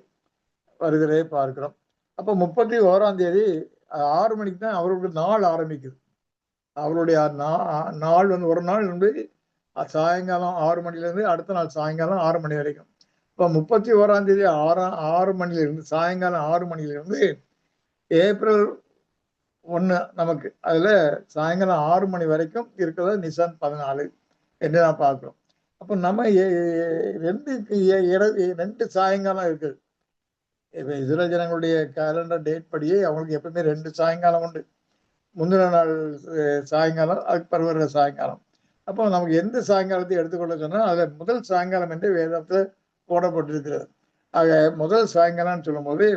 வருகிறதை பார்க்கிறோம். அப்போ 31ஆம் தேதி 6 மணிக்கு தான் அவர்களுடைய நாள் ஆரம்பிக்குது. அவருடைய நாள் வந்து ஒரு நாள் வந்து சாயங்காலம் 6 மணிலேருந்து அடுத்த நாள் சாயங்காலம் 6 மணி வரைக்கும். இப்போ 31ஆம் தேதி 6 மணிலிருந்து சாயங்காலம் 6 மணிலிருந்து ஏப்ரல் 1 நமக்கு அதுல சாயங்காலம் 6 மணி வரைக்கும் இருக்கிறது நிசான் 14 என்று நான் பார்க்கிறோம். அப்போ நம்ம 2 சாயங்காலம் இருக்குது. இப்ப இஸ்ரேல் ஜனங்களுடைய கேலண்டர் டேட் படியே அவங்களுக்கு எப்பவுமே 2 சாயங்காலம் உண்டு. முந்தின நாள் சாயங்காலம், அதுக்கு பிறகு வருகிற சாயங்காலம். அப்போ நமக்கு எந்த சாயங்காலத்தை எடுத்துக்கொள்ள சொன்னால் அதுல முதல் சாயங்காலம் என்று வேதத்துல போடப்பட்டிருக்கிறது. ஆக முதல் சாயங்காலம்னு சொல்லும்போது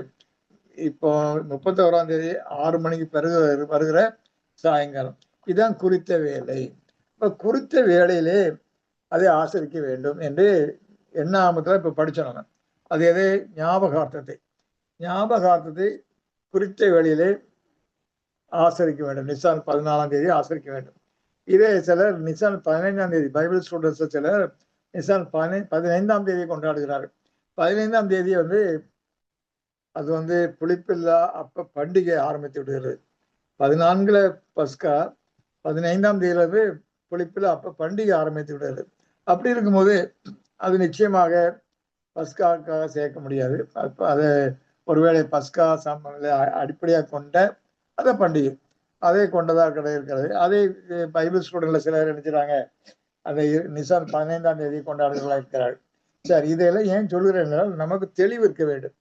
இப்போ 31ஆம் தேதி 6 மணிக்கு பிறகு வருகிற சாயங்காலம் இதுதான் குறித்த வேலை. இப்ப குறித்த வேலையிலே அதை ஆசரிக்க வேண்டும் என்று எண்ணாமத்துல இப்ப படிச்சோம். அது எதை? ஞாபகார்த்தத்தை குறித்த வேளையிலே ஆசரிக்க வேண்டும். நிசான் 14ஆம் தேதி ஆசரிக்க வேண்டும். இதே சிலர் நிசான் 15ஆம் தேதி, பைபிள் ஸ்டூடெண்ட்ஸ் சிலர் நிசான் 15ஆம் தேதியை கொண்டாடுகிறார்கள். 15ஆம் தேதி வந்து அது வந்து புளிப்பில்லா அப்ப பண்டிகை ஆரம்பித்து விடுகிறது. 14 பஸ்கா, 15ஆம் தேதியில இருந்து புளிப்பில்லா அப்ப பண்டிகை ஆரம்பித்து விடுகிறது. அப்படி இருக்கும்போது அது நிச்சயமாக பஸ்காக்காக சேர்க்க முடியாது. அதை ஒருவேளை பஸ்கா அடிப்படையாக கொண்ட அந்த பண்டிகை அதை கொண்டதாக இருக்கிறது. அதை பைபிள் ஸ்டூடெண்ட்ல சிலர் நினைச்சாங்க அதை நிசான் 15ஆம் தேதி கொண்டாடுகளா இருக்கிறார்கள். சரி, இதெல்லாம் ஏன் சொல்கிறேன் என்றால் நமக்கு தெளிவு இருக்க வேண்டும்.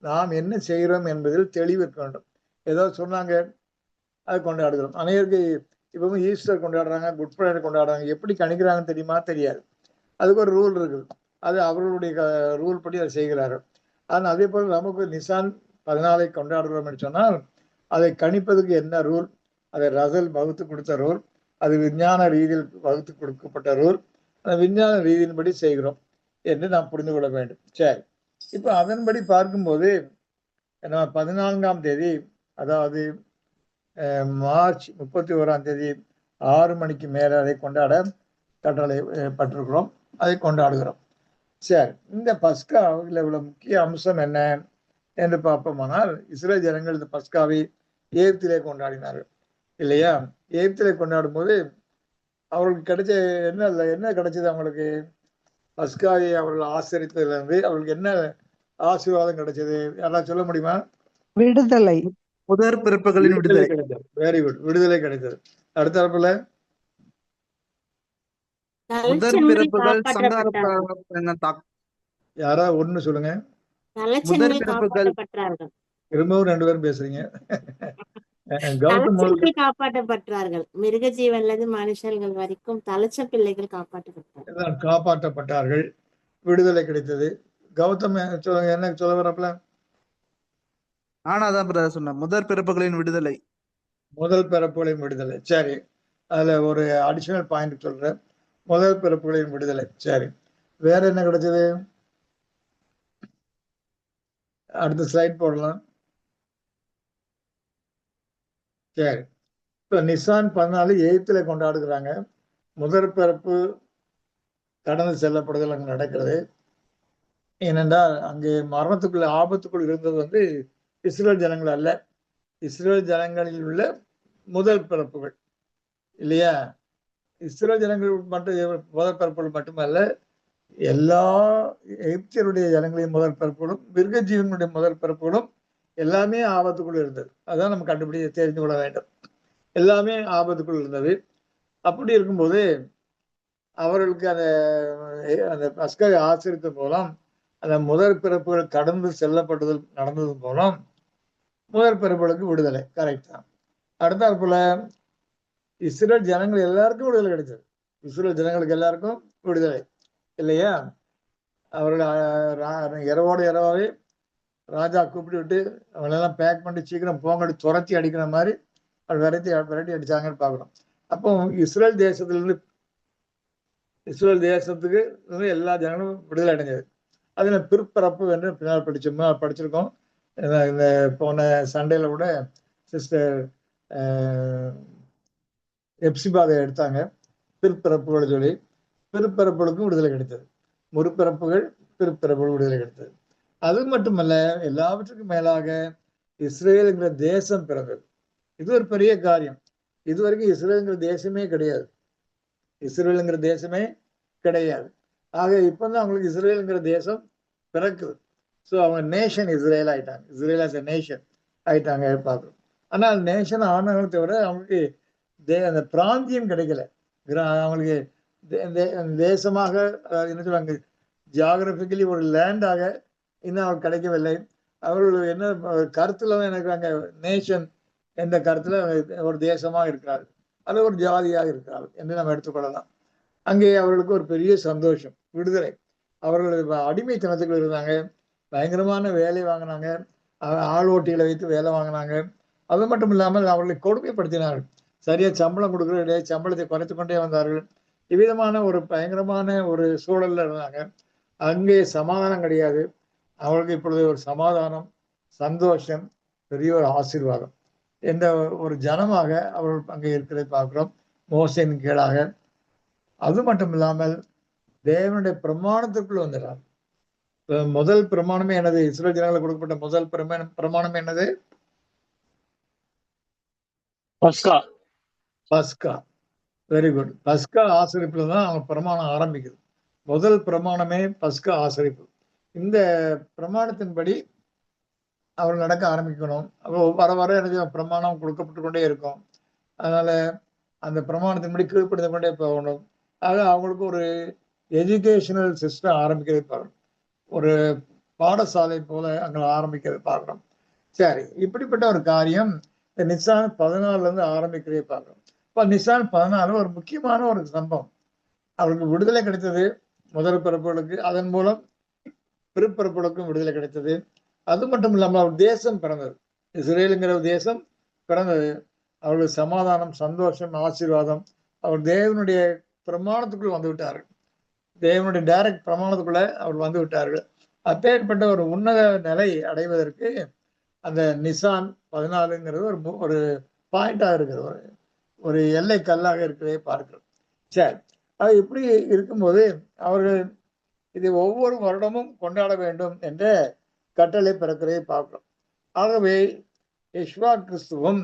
நாம் என்ன செய்கிறோம் என்பதில் தெளிவு இருக்க வேண்டும். ஏதோ சொன்னாங்க அதை கொண்டாடுகிறோம். அநேகருக்கு இப்பவும் ஈஸ்டர் கொண்டாடுறாங்க, குட் ஃப்ரைடே கொண்டாடுறாங்க. எப்படி கணிக்கிறாங்கன்னு தெரியுமா? தெரியாது. அதுக்கு ஒரு ரூல் இருக்குது. அது அவர்களுடைய ரூல் படி அதை செய்கிறார்கள். ஆனால் அதே போல் நமக்கு நிசான் 14 கொண்டாடுறோம் என்று சொன்னால் அதை கணிப்பதுக்கு என்ன ரூல்? அதை ரசல் வகுத்து கொடுத்த ரூல். அது விஞ்ஞான ரீதியில் வகுத்து கொடுக்கப்பட்ட ரூல். அந்த விஞ்ஞான ரீதியின்படி செய்கிறோம் என்று நாம் புரிந்து கொள்ள வேண்டும். சரி, இப்ப அதன்படி பார்க்கும்போது 14ஆம் தேதி, அதாவது மார்ச் 31ஆம் தேதி 6 மணிக்கு மேல அதை கொண்டாட கட்டளை பட்டிருக்கிறோம். அதை கொண்டாடுகிறோம். சரி, இந்த பஸ்காவில் உள்ள முக்கிய அம்சம் என்ன என்று பார்ப்போமானால், இஸ்ரேல் ஜனங்கள் இந்த பஸ்காவை எகிப்திலே கொண்டாடினார்கள் இல்லையா? எகிப்திலே கொண்டாடும் போது அவர்களுக்கு கிடைச்ச என்ன கிடைச்சது? அவங்களுக்கு பஸ்காவை அவர்கள் ஆசரித்ததுல இருந்து அவர்களுக்கு என்ன ஆசீர்வாதம் கிடைச்சது? யாராவது சொல்ல முடியுமா? விடுதலை, முதற் பிறப்புகளின் விடுதலை கிடைத்தது. வெரி குட், விடுதலை கிடைத்தது. அடுத்த தரப்புல முதற் பிறப்புகள் யாராவது ஒண்ணு சொல்லுங்க. முதற் பிறப்புகள் திரும்பவும் 2 பேரும் பேசுறீங்க. காப்பாற்றப்பட்டார்கள். மிருக ஜீவன்லது மனுஷர்கள் வரைக்கும் தலைச்ச பிள்ளைகள் காப்பாற்றப்பட்டார்கள். விடுதலை கிடைத்தது. கௌதம் சொல்லுங்க, என்ன சொல்ல வரப்பல? ஆனாதான் பிரதர் சொன்ன முதற் பிறப்புகளின் விடுதலை. முதல் பிறப்புகளின் விடுதலை. சரி, அதுல ஒரு அடிஷனல் பாயிண்ட் சொல்றேன். முதல் பிறப்புகளின் விடுதலை. சரி, வேற என்ன கிடைச்சது? அடுத்த ஸ்லைட் போடலாம். சரி, இப்ப நிசான் 14 எகிப்தில கொண்டாடுகிறாங்க. முதற் பிறப்பு கடந்து செல்லப்படுதல் அங்கு நடக்கிறது. ஏனென்றால் அங்கே மரணத்துக்குள்ள ஆபத்துக்குள் இருந்தது வந்து இஸ்ரேல் ஜனங்கள் அல்ல, இஸ்ரேல் ஜனங்களில் உள்ள முதல் பிறப்புகள் இல்லையா? இஸ்ரேல் ஜனங்கள் மட்டும் முதல் பிறப்புகள் மட்டுமல்ல, எல்லா எகிப்தியருடைய ஜனங்களின் முதல் பிறப்புகளும் மிருக ஜீவனுடைய முதல் பிறப்புகளும் எல்லாமே ஆபத்துக்குள் இருந்தது. அதான் நம்ம கண்டுபிடி தெரிந்து கொள்ள வேண்டும். எல்லாமே ஆபத்துக்குள் இருந்தது. அப்படி இருக்கும்போது அவர்களுக்கு அந்த பஸ்காவை ஆசரித்த மூலம் அந்த முதற் பிறப்புகள் கடந்து செல்லப்பட்டது நடந்தது மூலம் முதற் பிறப்புகளுக்கு விடுதலை. கரெக்ட் தான். அடுத்தாற் போல இஸ்ரேல் ஜனங்கள் எல்லாருக்கும் விடுதலை கிடைச்சது. இஸ்ரேல் ஜனங்களுக்கு எல்லாருக்கும் விடுதலை இல்லையா? அவர்கள் இரவாவே ராஜா கூப்பிட்டு விட்டு அவங்களெல்லாம் பேக் பண்ணி சீக்கிரம் போங்கடி துரத்தி அடிக்கிற மாதிரி விரட்டி அடிச்சாங்கன்னு பார்க்குறோம். அப்போ இஸ்ரேல் தேசத்துக்கு எல்லா ஜனங்களும் விடுதலை அடைஞ்சது. அதுல பிற்பரப்பு என்று பின்னால் படிச்சிருக்கோம். இந்த போன சண்டேல கூட சிஸ்டர் எப்சிபாதை எடுத்தாங்க. பிற்பரப்புகள் சொல்லி பிற்பரப்புகளுக்கும் விடுதலை கிடைத்தது. முற்பிறப்புகள் பிற்பரப்புகள் விடுதலை கிடைத்தது. அது மட்டுமல்ல, எல்லாவற்றுக்கும் மேலாக இஸ்ரேலுங்கிற தேசம் பிறந்தது. இது ஒரு பெரிய காரியம். இதுவரைக்கும் இஸ்ரேலுங்கிற தேசமே கிடையாது. இஸ்ரேலுங்கிற தேசமே கிடையாது. ஆக இப்பதான் அவங்களுக்கு இஸ்ரேலுங்கிற தேசம் பிறக்குது. ஸோ அவங்க நேஷன் இஸ்ரேல் ஆயிட்டாங்க. இஸ்ரேல் ஆஸ் எ நேஷன் ஆயிட்டாங்க பார்க்குறோம். ஆனால் நேஷன் ஆனாலும் தவிர அவங்களுக்கு அந்த பிராந்தியம் கிடைக்கல. அவங்களுக்கு தேசமாக என்ன சொல்லுவாங்க, ஜியாகிரபிக்கலி ஒரு லேண்டாக இன்னும் அவருக்கு கிடைக்கவில்லை. அவர்கள் என்ன கருத்துல தான் நினைக்கிறாங்க, நேஷன் என்ற கருத்துல ஒரு தேசமாக இருக்கிறார்கள், அது ஒரு ஜாதியாக இருக்கிறார்கள் என்று நம்ம எடுத்துக்கொள்ளலாம். அங்கே அவர்களுக்கு ஒரு பெரிய சந்தோஷம், விடுதலை. அவர்கள் அடிமைத்தனத்துக்குள் இருந்தாங்க, பயங்கரமான வேலை வாங்கினாங்க, ஆள் ஓட்டிகளை வைத்து வேலை வாங்கினாங்க. அது மட்டும் இல்லாமல் அவர்களை கொடுமைப்படுத்தினார்கள். சரியா சம்பளம் கொடுக்குற சம்பளத்தை குறைத்து கொண்டே வந்தார்கள். இவ்விதமான ஒரு பயங்கரமான ஒரு சூழல்ல இருந்தாங்க. அங்கே சமாதானம் கிடையாது. அவர்களுக்கு இப்பொழுது ஒரு சமாதானம், சந்தோஷம், பெரிய ஒரு ஆசீர்வாதம் என்ற ஒரு ஜனமாக அவர்கள் அங்கே இருக்கிறதை பார்க்கிறோம், மோசையின் கீழாக. அது மட்டும் இல்லாமல் தேவனுடைய பிரமாணத்திற்குள் வந்துடுறார். முதல் பிரமாணமே என்னது? இஸ்ரேல் ஜனங்களுக்கு கொடுக்கப்பட்ட முதல் பிரமாணம் என்னது? பஸ்கா. Very good. பஸ்கா ஆசரிப்புல தான் அவங்க பிரமாணம் ஆரம்பிக்குது. முதல் பிரமாணமே பஸ்கா ஆசரிப்பு. இந்த பிரமாணத்தின்படி அவர்கள் நடக்க ஆரம்பிக்கணும். வர வர எனக்கு பிரமாணம் கொடுக்கப்பட்டு கொண்டே இருக்கும். அதனால அந்த பிரமாணத்தின்படி கீழ்ப்படுத்த கொண்டே போகணும். ஆக அவங்களுக்கு ஒரு எஜுகேஷனல் சிஸ்டம் ஆரம்பிக்கிறது பார்க்கணும், ஒரு பாடசாலை போல அங்கே ஆரம்பிக்கிறது பார்க்கணும். சரி, இப்படிப்பட்ட ஒரு காரியம் இந்த நிசான் 14 இருந்து ஆரம்பிக்கிறதே பார்க்கணும். இப்போ நிசான் 14 ஒரு முக்கியமான ஒரு சம்பவம். அவருக்கு விடுதலை கிடைத்தது முதல் பிறப்புகளுக்கு, அதன் மூலம் பிறப்பிறப்புகளுக்கும் விடுதலை கிடைத்தது. அது மட்டும் இல்லாமல் அவர் தேசம் பிறந்தது, இஸ்ரேலுங்கிற தேசம் பிறந்தது. அவர்களுக்கு சமாதானம், சந்தோஷம், ஆசீர்வாதம் அவர் தேவனுடைய பிரமாணத்துக்குள் வந்து விட்டார்கள். தேவனுடைய டைரக்ட் பிரமாணத்துக்குள்ள அவர் வந்து விட்டார்கள். அப்பேற்பட்ட ஒரு உன்னத நிலை அடைவதற்கு அந்த நிசான் 14ங்கிறது ஒரு பாயிண்டா இருக்கிறது, ஒரு எல்லை கல்லாக இருக்கிறதை பார்க்கிறோம். சரி, அது இப்படி இருக்கும்போது அவர்கள் இதை ஒவ்வொரு வருடமும் கொண்டாட வேண்டும் என்ற கட்டளை பிறக்கிறதை பார்க்கிறோம். ஆகவே யெசுவா கிறிஸ்துவும்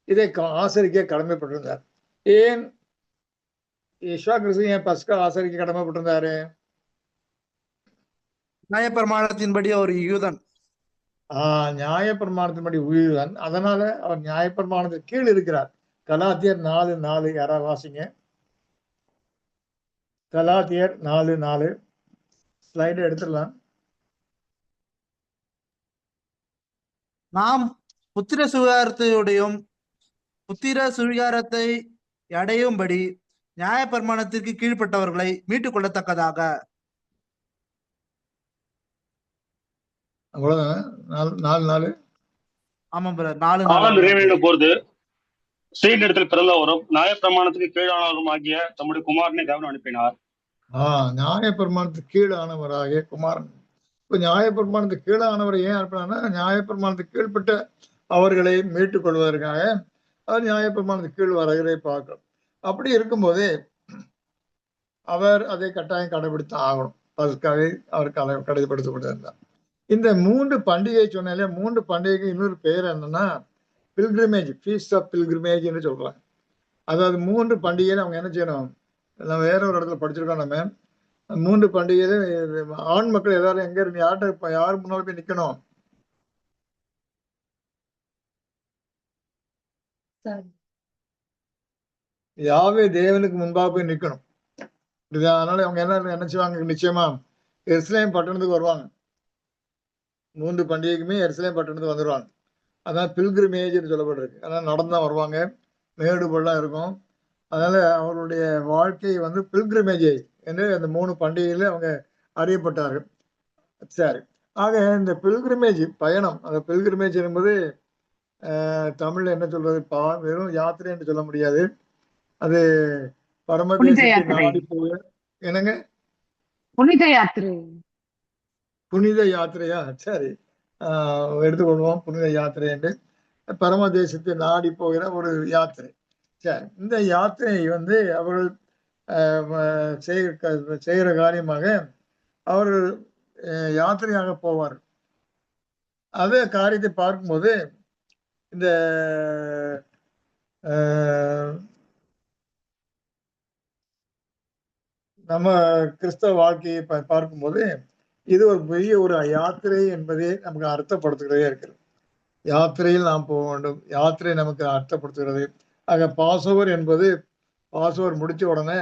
இதை ஆசரிக்க கடமைப்பட்டிருந்தார். ஏன் யெசுவா கிறிஸ்து ஏன் பஸ்கா ஆசரிக்க கடமைப்பட்டிருந்தாரு? நியாயப்பிரமாணத்தின்படி ஒரு யூதன். நியாயப்பிரமாணத்தின்படி உயிர்தான். அதனால அவர் நியாயப்பிரமாணத்துக்கு கீழ் இருக்கிறார். கலாத்தியர் 4:4 யாராவது வாசிங்க. கலாத்தியர் 4:4 ஸ்லைடு எடுத்துடலாம். நாம் புத்திர சுவிகாரத்தை அடையும்படி நியாயப்பிரமாணத்திற்கு கீழ்ப்பட்டவர்களை மீட்டுக் கொள்ளத்தக்கதாக. அவ்வளவுதான். 4:4. ஆமாம் பிரதர். காலம் நிறைவேறின போது ஸ்ரீனிடத்தில் பிறந்தவரும் நியாயப்பிரமாணத்துக்கு கீழானவரும் ஆகிய தம்முடைய குமாரனை தேவன் அனுப்பினார். நியாயப்பிரமாணத்துக்கு கீழானவராகிய குமாரன். இப்ப நியாயப்பிரமாணத்துக்கு கீழானவரை ஏன் அனுப்பினார்னா, நியாயப்பிரமாணத்துக்கு கீழ்பட்ட அவர்களை மீட்டுக் கொள்வதற்காக அவர் நியாயப்பிரமாணத்துக்கு கீழ் வருகிறதை பார்க்கிறோம். அப்படி இருக்கும்போது அவர் அதை கட்டாயம் கடைபிடித்து ஆகணும். பஸ்காவை அவர் கடைபிடித்துக் கொண்டிருந்தார். இந்த 3 பண்டிகை சொன்னாலே 3 பண்டிகைக்கு இன்னொரு பெயர் என்னன்னா பில்கிரிமேஜ், ஃபீஸ்ட் ஆஃப் பில்கிரிமேஜ் என்று சொல்றாங்க. அதாவது 3 பண்டிகையில அவங்க என்ன செய்யணும்? நம்ம வேற ஒரு இடத்துல படிச்சிருக்கோம். நம்ம 3 பண்டிகையில ஆண் மக்கள் எல்லாரும் எங்க இருக்கு, யார்கிட்ட யாரு முன்னால போய் நிக்கணும்? யாவே தேவனுக்கு முன்பாக போய் நிக்கணும். அதனால அவங்க என்ன செய்வாங்க? நிச்சயமா எருசலேம் பட்டணத்துக்கு வருவாங்க. 3 பண்டிகைக்குமே எருசலேம் பட்டணத்துக்கு வந்துடுவாங்க. அதான் பில்கிரிமேஜ்னு சொல்லப்பட்டிருக்கு. அதனால நடந்துதான் வருவாங்க, மேடு பள்ளம் இருக்கும். அதனால அவருடைய வாழ்க்கை வந்து பில்கிரிமேஜ் என்று அந்த 3 பண்டிகையில அவங்க அறியப்பட்டார்கள். சரி, ஆக இந்த பில்கிரிமேஜ் பயணம், அந்த பில்கிரிமேஜ் என்பது தமிழ்ல என்ன சொல்றது, வெறும் யாத்திரை என்று சொல்ல முடியாது. அது பரமதேசத்தை நாடி போக என்னங்க புனித யாத்திரை. புனித யாத்திரையா? சரி, எடுத்துக்கொள்வோம் புனித யாத்திரை என்று. பரமதேசத்தை நாடி போகிற ஒரு யாத்திரை. சரி, இந்த யாத்திரை வந்து அவர்கள் செய்கிற காரியமாக அவர்கள் யாத்திரையாக போவார்கள். அதே காரியத்தை பார்க்கும்போது இந்த நம்ம கிறிஸ்தவ வாழ்க்கையை பார்க்கும்போது இது ஒரு பெரிய ஒரு யாத்திரை என்பதை நமக்கு அர்த்தப்படுத்துகிறதே இருக்கிறது. யாத்திரையில் நாம் போக வேண்டும், யாத்திரை நமக்கு அர்த்தப்படுத்துகிறது. ஆக பாஸ்ஓவர் என்பது, பாஸ்ஓவர் முடிச்ச உடனே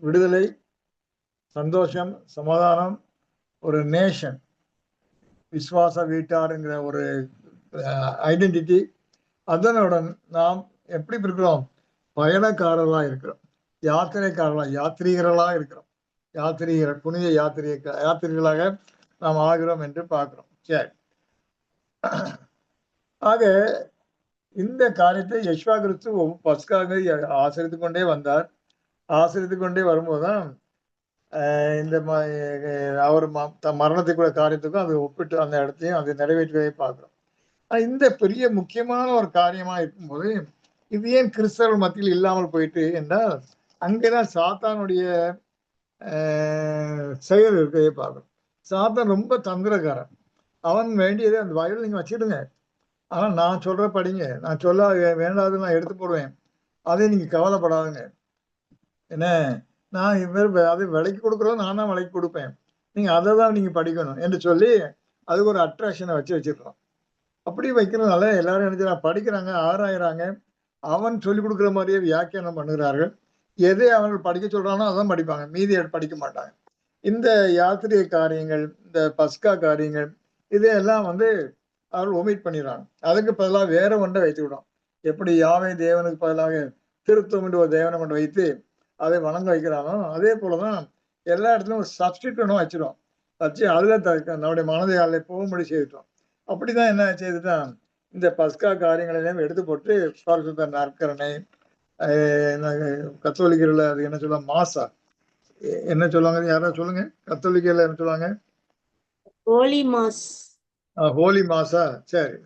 விடுதலை, சந்தோஷம், சமாதானம், ஒரு நேஷன், விசுவாச வீட்டாருங்கிற ஒரு ஐடென்டிட்டி. அதனுடன் நாம் எப்படி இருக்கிறோம்? பயணக்காரர்களாக இருக்கிறோம், யாத்திரிகர்களாக இருக்கிறோம். புனித யாத்திரிகளாக நாம் ஆகிறோம் என்று பார்க்கிறோம். சரி, ஆக இந்த காரியத்தை யெசுவா கிறிஸ்து பஸ்காவை ஆசரித்துக் கொண்டே வந்தார். ஆசரித்துக் கொண்டே வரும்போதுதான் இந்த அவர் மரணத்துக்குள்ள காரியத்துக்கும் அது ஒப்பிட்டு அந்த இடத்தையும் அதை நிறைவேற்றுவதை பார்க்கிறோம். இந்த பெரிய முக்கியமான ஒரு காரியமா இருக்கும்போது இது ஏன் கிறிஸ்தவர்கள் மத்தியில் இல்லாமல் போயிட்டு என்றால், அங்கேதான் சாத்தானுடைய செயல் இருக்கிறதே பார்க்கணும். சாத்தான் ரொம்ப தந்திரக்காரன். அவன் வேண்டியதை அந்த வயலில் நீங்க வச்சிடுங்க, ஆனா நான் சொல்ற படிங்க, நான் சொல்ல வேண்டாது நான் எடுத்து போடுவேன், அதை நீங்க கவலைப்படாதுங்க. என்ன, நான் அதை விலைக்கு கொடுக்குறோம், நான் தான் விலைக்கு கொடுப்பேன், நீங்க அதை தான் நீங்க படிக்கணும் என்று சொல்லி அதுக்கு ஒரு அட்ராக்ஷனை வச்சிருக்கோம். அப்படி வைக்கிறதுனால எல்லாரும் என்ன படிக்கிறாங்க, ஆராயிறாங்க, அவன் சொல்லிக் கொடுக்குற மாதிரியே வியாக்கியானம் பண்ணுகிறார்கள். எதை அவர்கள் படிக்க சொல்றானோ அதான் படிப்பாங்க, மீதி படிக்க மாட்டாங்க. இந்த யாத்திரை காரியங்கள், இந்த பஸ்கா காரியங்கள், இதையெல்லாம் வந்து அவர்கள் ஒமிட் பண்ணிடுறாங்க. அதுக்கு பதிலாக வேற ஒன்றை வைத்துவிடும். எப்படி யாவை தேவனுக்கு பதிலாக திருத்தம் என்று ஒரு தேவனை கொண்டு வைத்து அதை வணங்க வைக்கிறானோ, அதே போலதான் எல்லா இடத்துலையும் ஒரு சப்ஸ்டியூட் வச்சிடும். வச்சு அதுல நம்முடைய மனதை அதில் போகும்படி செய்துட்டோம். அப்படிதான் என்ன செய்துதான் இந்த பஸ்கா காரியங்களெல்லாம் எடுத்து போட்டு பரிசுத்த நற்கருணை, கத்தோலிக்கர்ல அது என்ன சொல்லுவாங்க, மாசா என்ன சொல்லுவாங்க, யாராவது சொல்லுங்க. கத்தோலிக்கர்ல என்ன சொல்லுவாங்க? ஹோலி மாஸ். ஹோலி மாசா. சரி.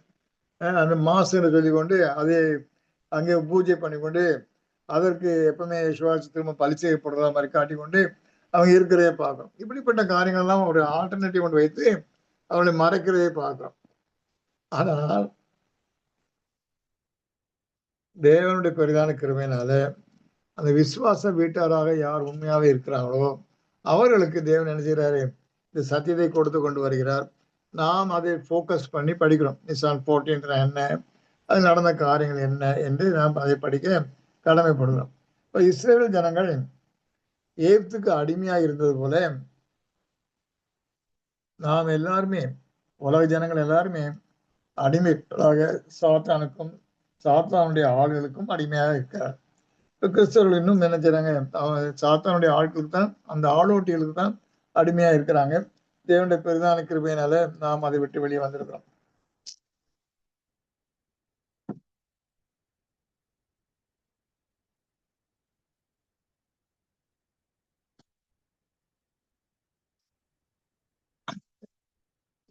அந்த மாசுன்னு சொல்லிக்கொண்டு அதை அங்கே பூஜை பண்ணிக்கொண்டு அதற்கு எப்பவுமே விசுவாசி திரும்ப பலி செய்யப்படுற மாதிரி காட்டிக்கொண்டு அவங்க இருக்கிறதே பார்க்கிறோம். இப்படிப்பட்ட காரியங்கள்லாம் ஒரு ஆல்டர்னேட்டிவ் கொண்டு வைத்து அவளை மறைக்கிறதே பார்க்கிறோம். ஆனால் தேவனுடைய பெரிதான கிருபையினால அந்த விசுவாச வீட்டாராக யார் உண்மையாவே இருக்கிறாங்களோ அவர்களுக்கு தேவன் என்ன செய்யறாரு, இந்த சத்தியத்தை கொடுத்து கொண்டு வருகிறார். நாம் அதை போக்கஸ் பண்ணி படிக்கிறோம். நிசான் 14 என்ன, அது நடந்த காரியங்கள் என்ன என்று நாம் அதை படிக்க கடமைப்படுகிறோம். இப்ப இஸ்ரேல் ஜனங்கள் எகிப்துக்கு அடிமையா இருந்தது போல நாம் எல்லாருமே, உலக ஜனங்கள் எல்லாருமே அடிமைகளாக சாத்தானுக்கும் சாத்தானுடைய ஆளுகளுக்கும் அடிமையாக இருக்கிறார். இப்ப கிறிஸ்தவர்கள் இன்னும் என்ன செய்றாங்க, சாத்தானுடைய ஆட்களுக்கு தான், அந்த ஆளோட்டிகளுக்கு தான் அடிமையா இருக்கிறாங்க. தேவனுடைய பெரிதான கிருபையினால நாம் அதை விட்டு வெளியே வந்திருக்கிறோம்.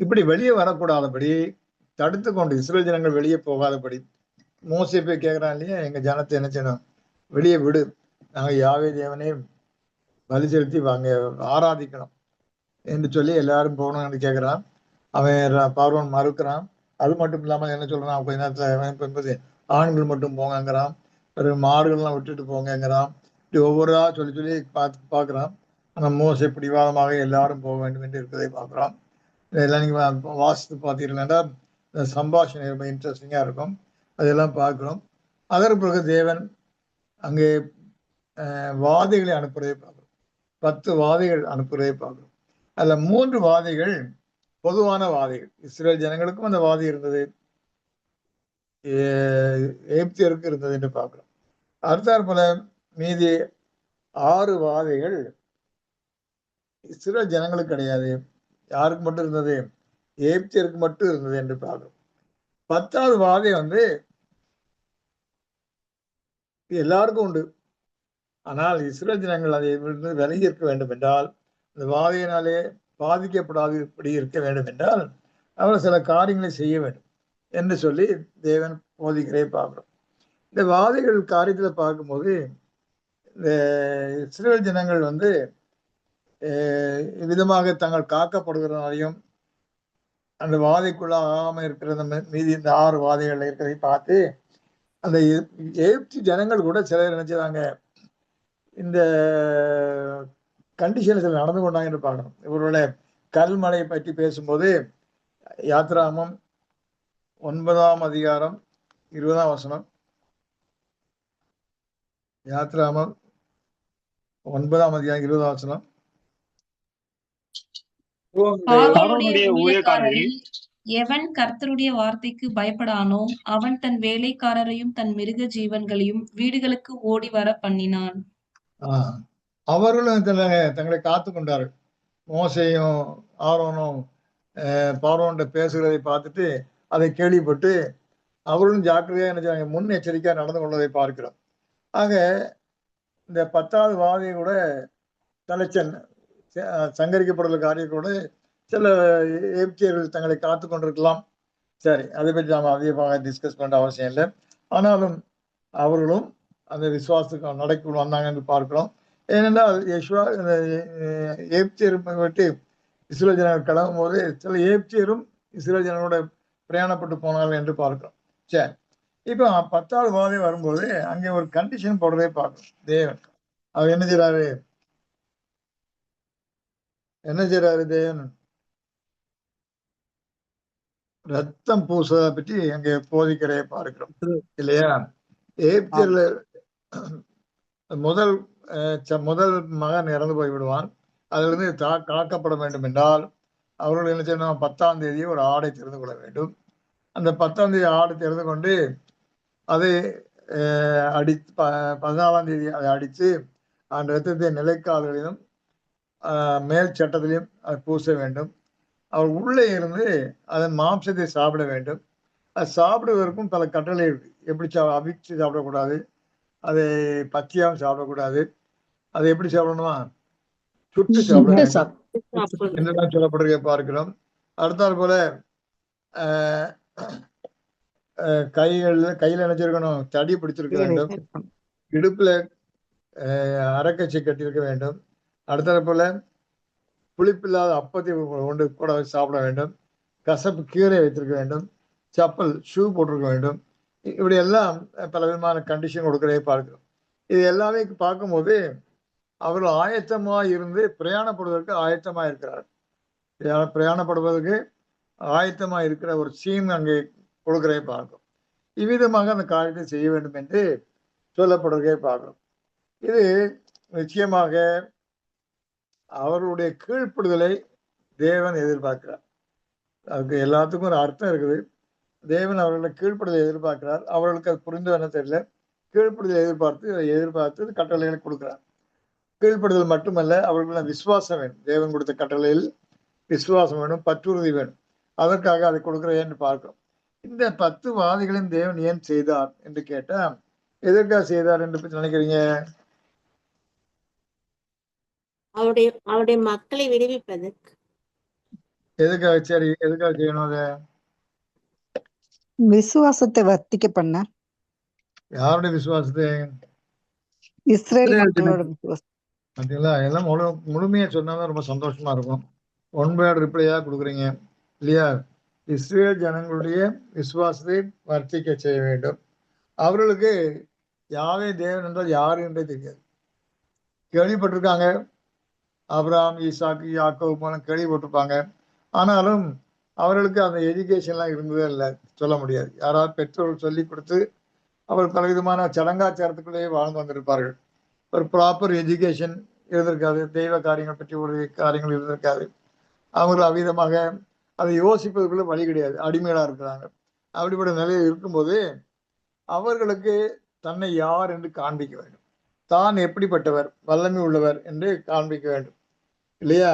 இப்படி வெளியே வரக்கூடாதபடி தடுத்து கொண்டு இஸ்ரேல் ஜனங்கள் வெளியே போகாதபடி மோசே போய் கேட்கிறான் இல்லையா, எங்க ஜனத்தை என்ன செய்யணும், வெளியே விடு, நாங்க யாவே தேவனே பலி செலுத்தி வாங்க ஆராதிக்கணும் என்று சொல்லி எல்லாரும் போகணும்னு கேட்கிறான். அவன் பார்வன் மறுக்கிறான். அது மட்டும் இல்லாமல் என்ன சொல்றான், கொஞ்ச நேரத்துல ஆண்கள் மட்டும் போங்கங்கிறான், பிறகு மாடுகள்லாம் விட்டுட்டு போங்கங்கிறான். இப்படி ஒவ்வொருவரா சொல்லி சொல்லி பார்க்கிறான். ஆனா மோசே பிடிவாதமாக எல்லாரும் போக வேண்டும் என்று இருக்கிறதை பார்க்கிறான். இதெல்லாம் நீங்க வாசித்து பார்த்தீங்கன்னா இந்த சம்பாஷணை ரொம்ப இன்ட்ரெஸ்டிங்கா இருக்கும். அதெல்லாம் பார்க்கிறோம். அதற்கு பிறகு தேவன் அங்கே வாதிகளை அனுப்புறதை பார்க்கிறோம். 10 வாதிகள் அனுப்புறதை பார்க்கிறோம். அதுல 3 வாதிகள் பொதுவான வாதிகள். இஸ்ரேல் ஜனங்களுக்கும் அந்த வாதி இருந்தது, எகிப்தியருக்கு இருந்தது என்று பார்க்கிறோம். அடுத்தாற் போல மீதி 6 வாதைகள் இஸ்ரேல் ஜனங்களுக்கு கிடையாது, யாருக்கு மட்டும் இருந்தது, எகிப்தியருக்கு மட்டும் இருந்தது என்று பார்க்கிறோம். 10வது வாதை எல்லாருக்கும் உண்டு. ஆனால் இஸ்ரேல் ஜனங்கள் அதை விலகி இருக்க வேண்டும் என்றால், இந்த வாதையினாலே பாதிக்கப்படாது இப்படி இருக்க வேண்டும் என்றால் அவர் சில காரியங்களை செய்ய வேண்டும் என்று சொல்லி தேவன் போதிக்கிறே பார்க்கிறோம். இந்த வாதைகள் காரியத்துல பார்க்கும்போது இந்த இஸ்ரேல் ஜனங்கள் விதமாக தாங்கள் காக்கப்படுகிறனாலையும் அந்த வாதைக்குள்ள ஆகாம இருக்கிற மீதி இந்த 6 வாதைகள் இருக்கிறதை பார்த்து அந்த எகிப்து ஜனங்கள் கூட சிலர் நினைச்சாங்க இந்த கண்டிஷன்ஸ்ல நடந்து கொண்டாங்க என்று பார்க்கணும். இவருடைய கல்மலையை பற்றி பேசும்போது யாத்ராகமம் 9ஆம் அதிகாரம் 20ஆம் வசனம், யாத்ராகமம் 9ஆம் அதிகாரம் 20ஆம் வசனம், பார்வோனுடைய ஊழியக்காரரில் எவன் கர்த்தருடைய வார்த்தைக்கு பயப்படானோ அவன் தன் வேலைக்காரரையும் தன் மிருக ஜீவன்களையும் வீடுகளுக்கு ஓடி வர பண்ணினான். அவர்களும் தங்களை காத்து கொண்டார்கள். மோசேயும் ஆரோனும் பார்வோன்ட பேசுகிறதை பார்த்துட்டு அதை கேள்விப்பட்டு அவர்களும் ஜாக்கிரதையா என்ன முன்னெச்சரிக்கையா நடந்து கொள்வதை பார்க்கிறோம். ஆக இந்த 10வது வாதியை கூட தலைச்சன் சங்கரிக்கப்படுற காரியத்தோட சில எகிப்தியர்கள் தங்களை காத்து கொண்டிருக்கலாம். சரி, அதை பற்றி நாம் அதிகமாக டிஸ்கஸ் பண்ண அவசியம் இல்லை. ஆனாலும் அவர்களும் அந்த விசுவாசத்துக்கு நடக்க வந்தாங்க என்று பார்க்கிறோம். ஏனென்றால் எகிப்தியர் விட்டு இஸ்ரேல் ஜனங்கள் கிளம்பும் போது சில எகிப்தியரும் இஸ்ரேல் ஜனங்களோட பிரயாணப்பட்டு போனார்கள் என்று பார்க்கிறோம். சரி, இப்போ 10வது வாதை வரும்போது அங்கே ஒரு கண்டிஷன் போடுறதே பார்க்கணும். தேவன் அவர் என்ன செய்யறாரு தேவன் ரத்தம் பூசுவதை பற்றி அங்கே போதிக்கிறதை பார்க்கிறோம் இல்லையா. எகிப்தியர்ல முதல் மகன் இறந்து போய் விடுவான். அதுல இருந்து காக்கப்பட வேண்டும் என்றால் அவர்கள் என்ன செய்யணும், 10ஆம் தேதி ஒரு ஆடை தெரிந்து கொள்ள வேண்டும். அந்த 10ஆம் தேதி ஆடை தெரிந்து கொண்டு அதை 14ஆம் தேதி அதை அடித்து அந்த ரத்தத்தை நிலைக்கால்களிலும் மேல் சட்டத்திலையும் அதை பூச வேண்டும். அவர் உள்ளே இருந்து அதன் மாம்சத்தை சாப்பிட வேண்டும். அது சாப்பிடுவதற்கும் பல கட்டளை இருக்கு. எப்படி அவிச்சு சாப்பிடக்கூடாது, அதை பச்சையாகவும் சாப்பிடக்கூடாது. அதை எப்படி சாப்பிடணுமா? சுட்டு சாப்பிட சுட்டு வேண்டும் சாப்பிடு. என்றெல்லாம் சொல்லப்படுறதை பார்க்கிறோம். அடுத்தால் போல கையில நினைச்சிருக்கணும், தடி பிடிச்சிருக்க வேண்டும். இடுப்புல அரைக்கச்சை கட்டியிருக்க வேண்டும். அடுத்தால் போல புளிப்பில்லாத அப்பத்தை கொண்டு கூட வச்சு சாப்பிட வேண்டும். கசப்பு கீரை வைத்திருக்க வேண்டும். செப்பல் ஷூ போட்டிருக்க வேண்டும். இப்படி எல்லாம் பல விதமான கண்டிஷன் கொடுக்கிறதை பார்க்கிறோம். இது எல்லாமே பார்க்கும்போது அவர்கள் ஆயத்தமாக இருந்து பிரயாணப்படுவதற்கு ஆயத்தமாக இருக்கிறார். பிரயாணப்படுவதற்கு ஆயத்தமாக இருக்கிற ஒரு சீன் அங்கே கொடுக்கிறதை பார்க்கிறோம். இவ்விதமாக அந்த காரியத்தை செய்ய வேண்டும் என்று சொல்லப்படுவதை பார்க்கிறோம். இது நிச்சயமாக அவர்களுடைய கீழ்ப்படுதலை தேவன் எதிர்பார்க்கிறார். அதுக்கு எல்லாத்துக்கும் ஒரு அர்த்தம் இருக்குது. தேவன் அவர்களை கீழ்ப்படுதலை எதிர்பார்க்கிறார். அவர்களுக்கு அது புரிந்து என்ன தெரியல, கீழ்ப்படுதலை எதிர்பார்த்து கட்டளைகளை கொடுக்கிறார். கீழ்ப்படுதல் மட்டுமல்ல, அவர்களுக்கு விசுவாசம் வேணும். தேவன் கொடுத்த கட்டளையில் விசுவாசம் வேணும், பற்றுறுதி வேணும். அதற்காக அதை கொடுக்கிறேன் என்று பார்க்கிறோம். இந்த 10 வாதிகளையும் தேவன் ஏன் செய்தார் என்று கேட்டா, எதற்காக செய்தார் என்று நினைக்கிறீங்க? அவருடைய மக்களை விடுவிப்பதற்கு. எதுக்காக? சரி, எதுக்காக செய்யணும்? அதை விசுவாசத்தை வர்த்திக்க பண்ண. யாருடைய விசுவாசத்தை? இஸ்ரேல் மக்களோட விசுவாசம். பார்த்தீங்களா? எல்லாம் முழுமையா சொன்னாதான் ரொம்ப சந்தோஷமா இருக்கும். ஒன் வேர்ட் ரிப்ளையா கொடுக்குறீங்க இல்லையா? இஸ்ரேல் ஜனங்களுடைய விசுவாசத்தை வர்த்திக்க செய்ய வேண்டும். அவர்களுக்கு யாவே தேவன் என்றால் யாரு என்றே தெரியாது. கேள்விப்பட்டிருக்காங்க, ஆபிரகாம், ஈசாக்கு, யாக்கோபு மூலம் கேள்விப்பட்டிருப்பாங்க. ஆனாலும் அவர்களுக்கு அந்த எஜுகேஷன்லாம் இருந்ததே இல்லை, சொல்ல முடியாது. யாராவது பெற்றோர்கள் சொல்லி கொடுத்து அவர்கள் பலவிதமான சடங்காச்சாரத்துக்குள்ளேயே வாழ்ந்து வந்திருப்பார்கள். ஒரு ப்ராப்பர் எஜுகேஷன் இருந்திருக்காது. தெய்வ காரியங்கள் பற்றி ஒரு காரியங்கள் இருந்திருக்காது. அவர்கள் அவ்விதமாக அதை யோசிப்பதற்குள்ள வழி கிடையாது, அடிமையாக இருக்கிறாங்க. அப்படிப்பட்ட நிலையில் இருக்கும்போது அவர்களுக்கு தன்னை யார் என்று காண்பிக்க வேண்டும். தான் எப்படிப்பட்டவர், வல்லமை உள்ளவர் என்று காண்பிக்க வேண்டும் இல்லையா?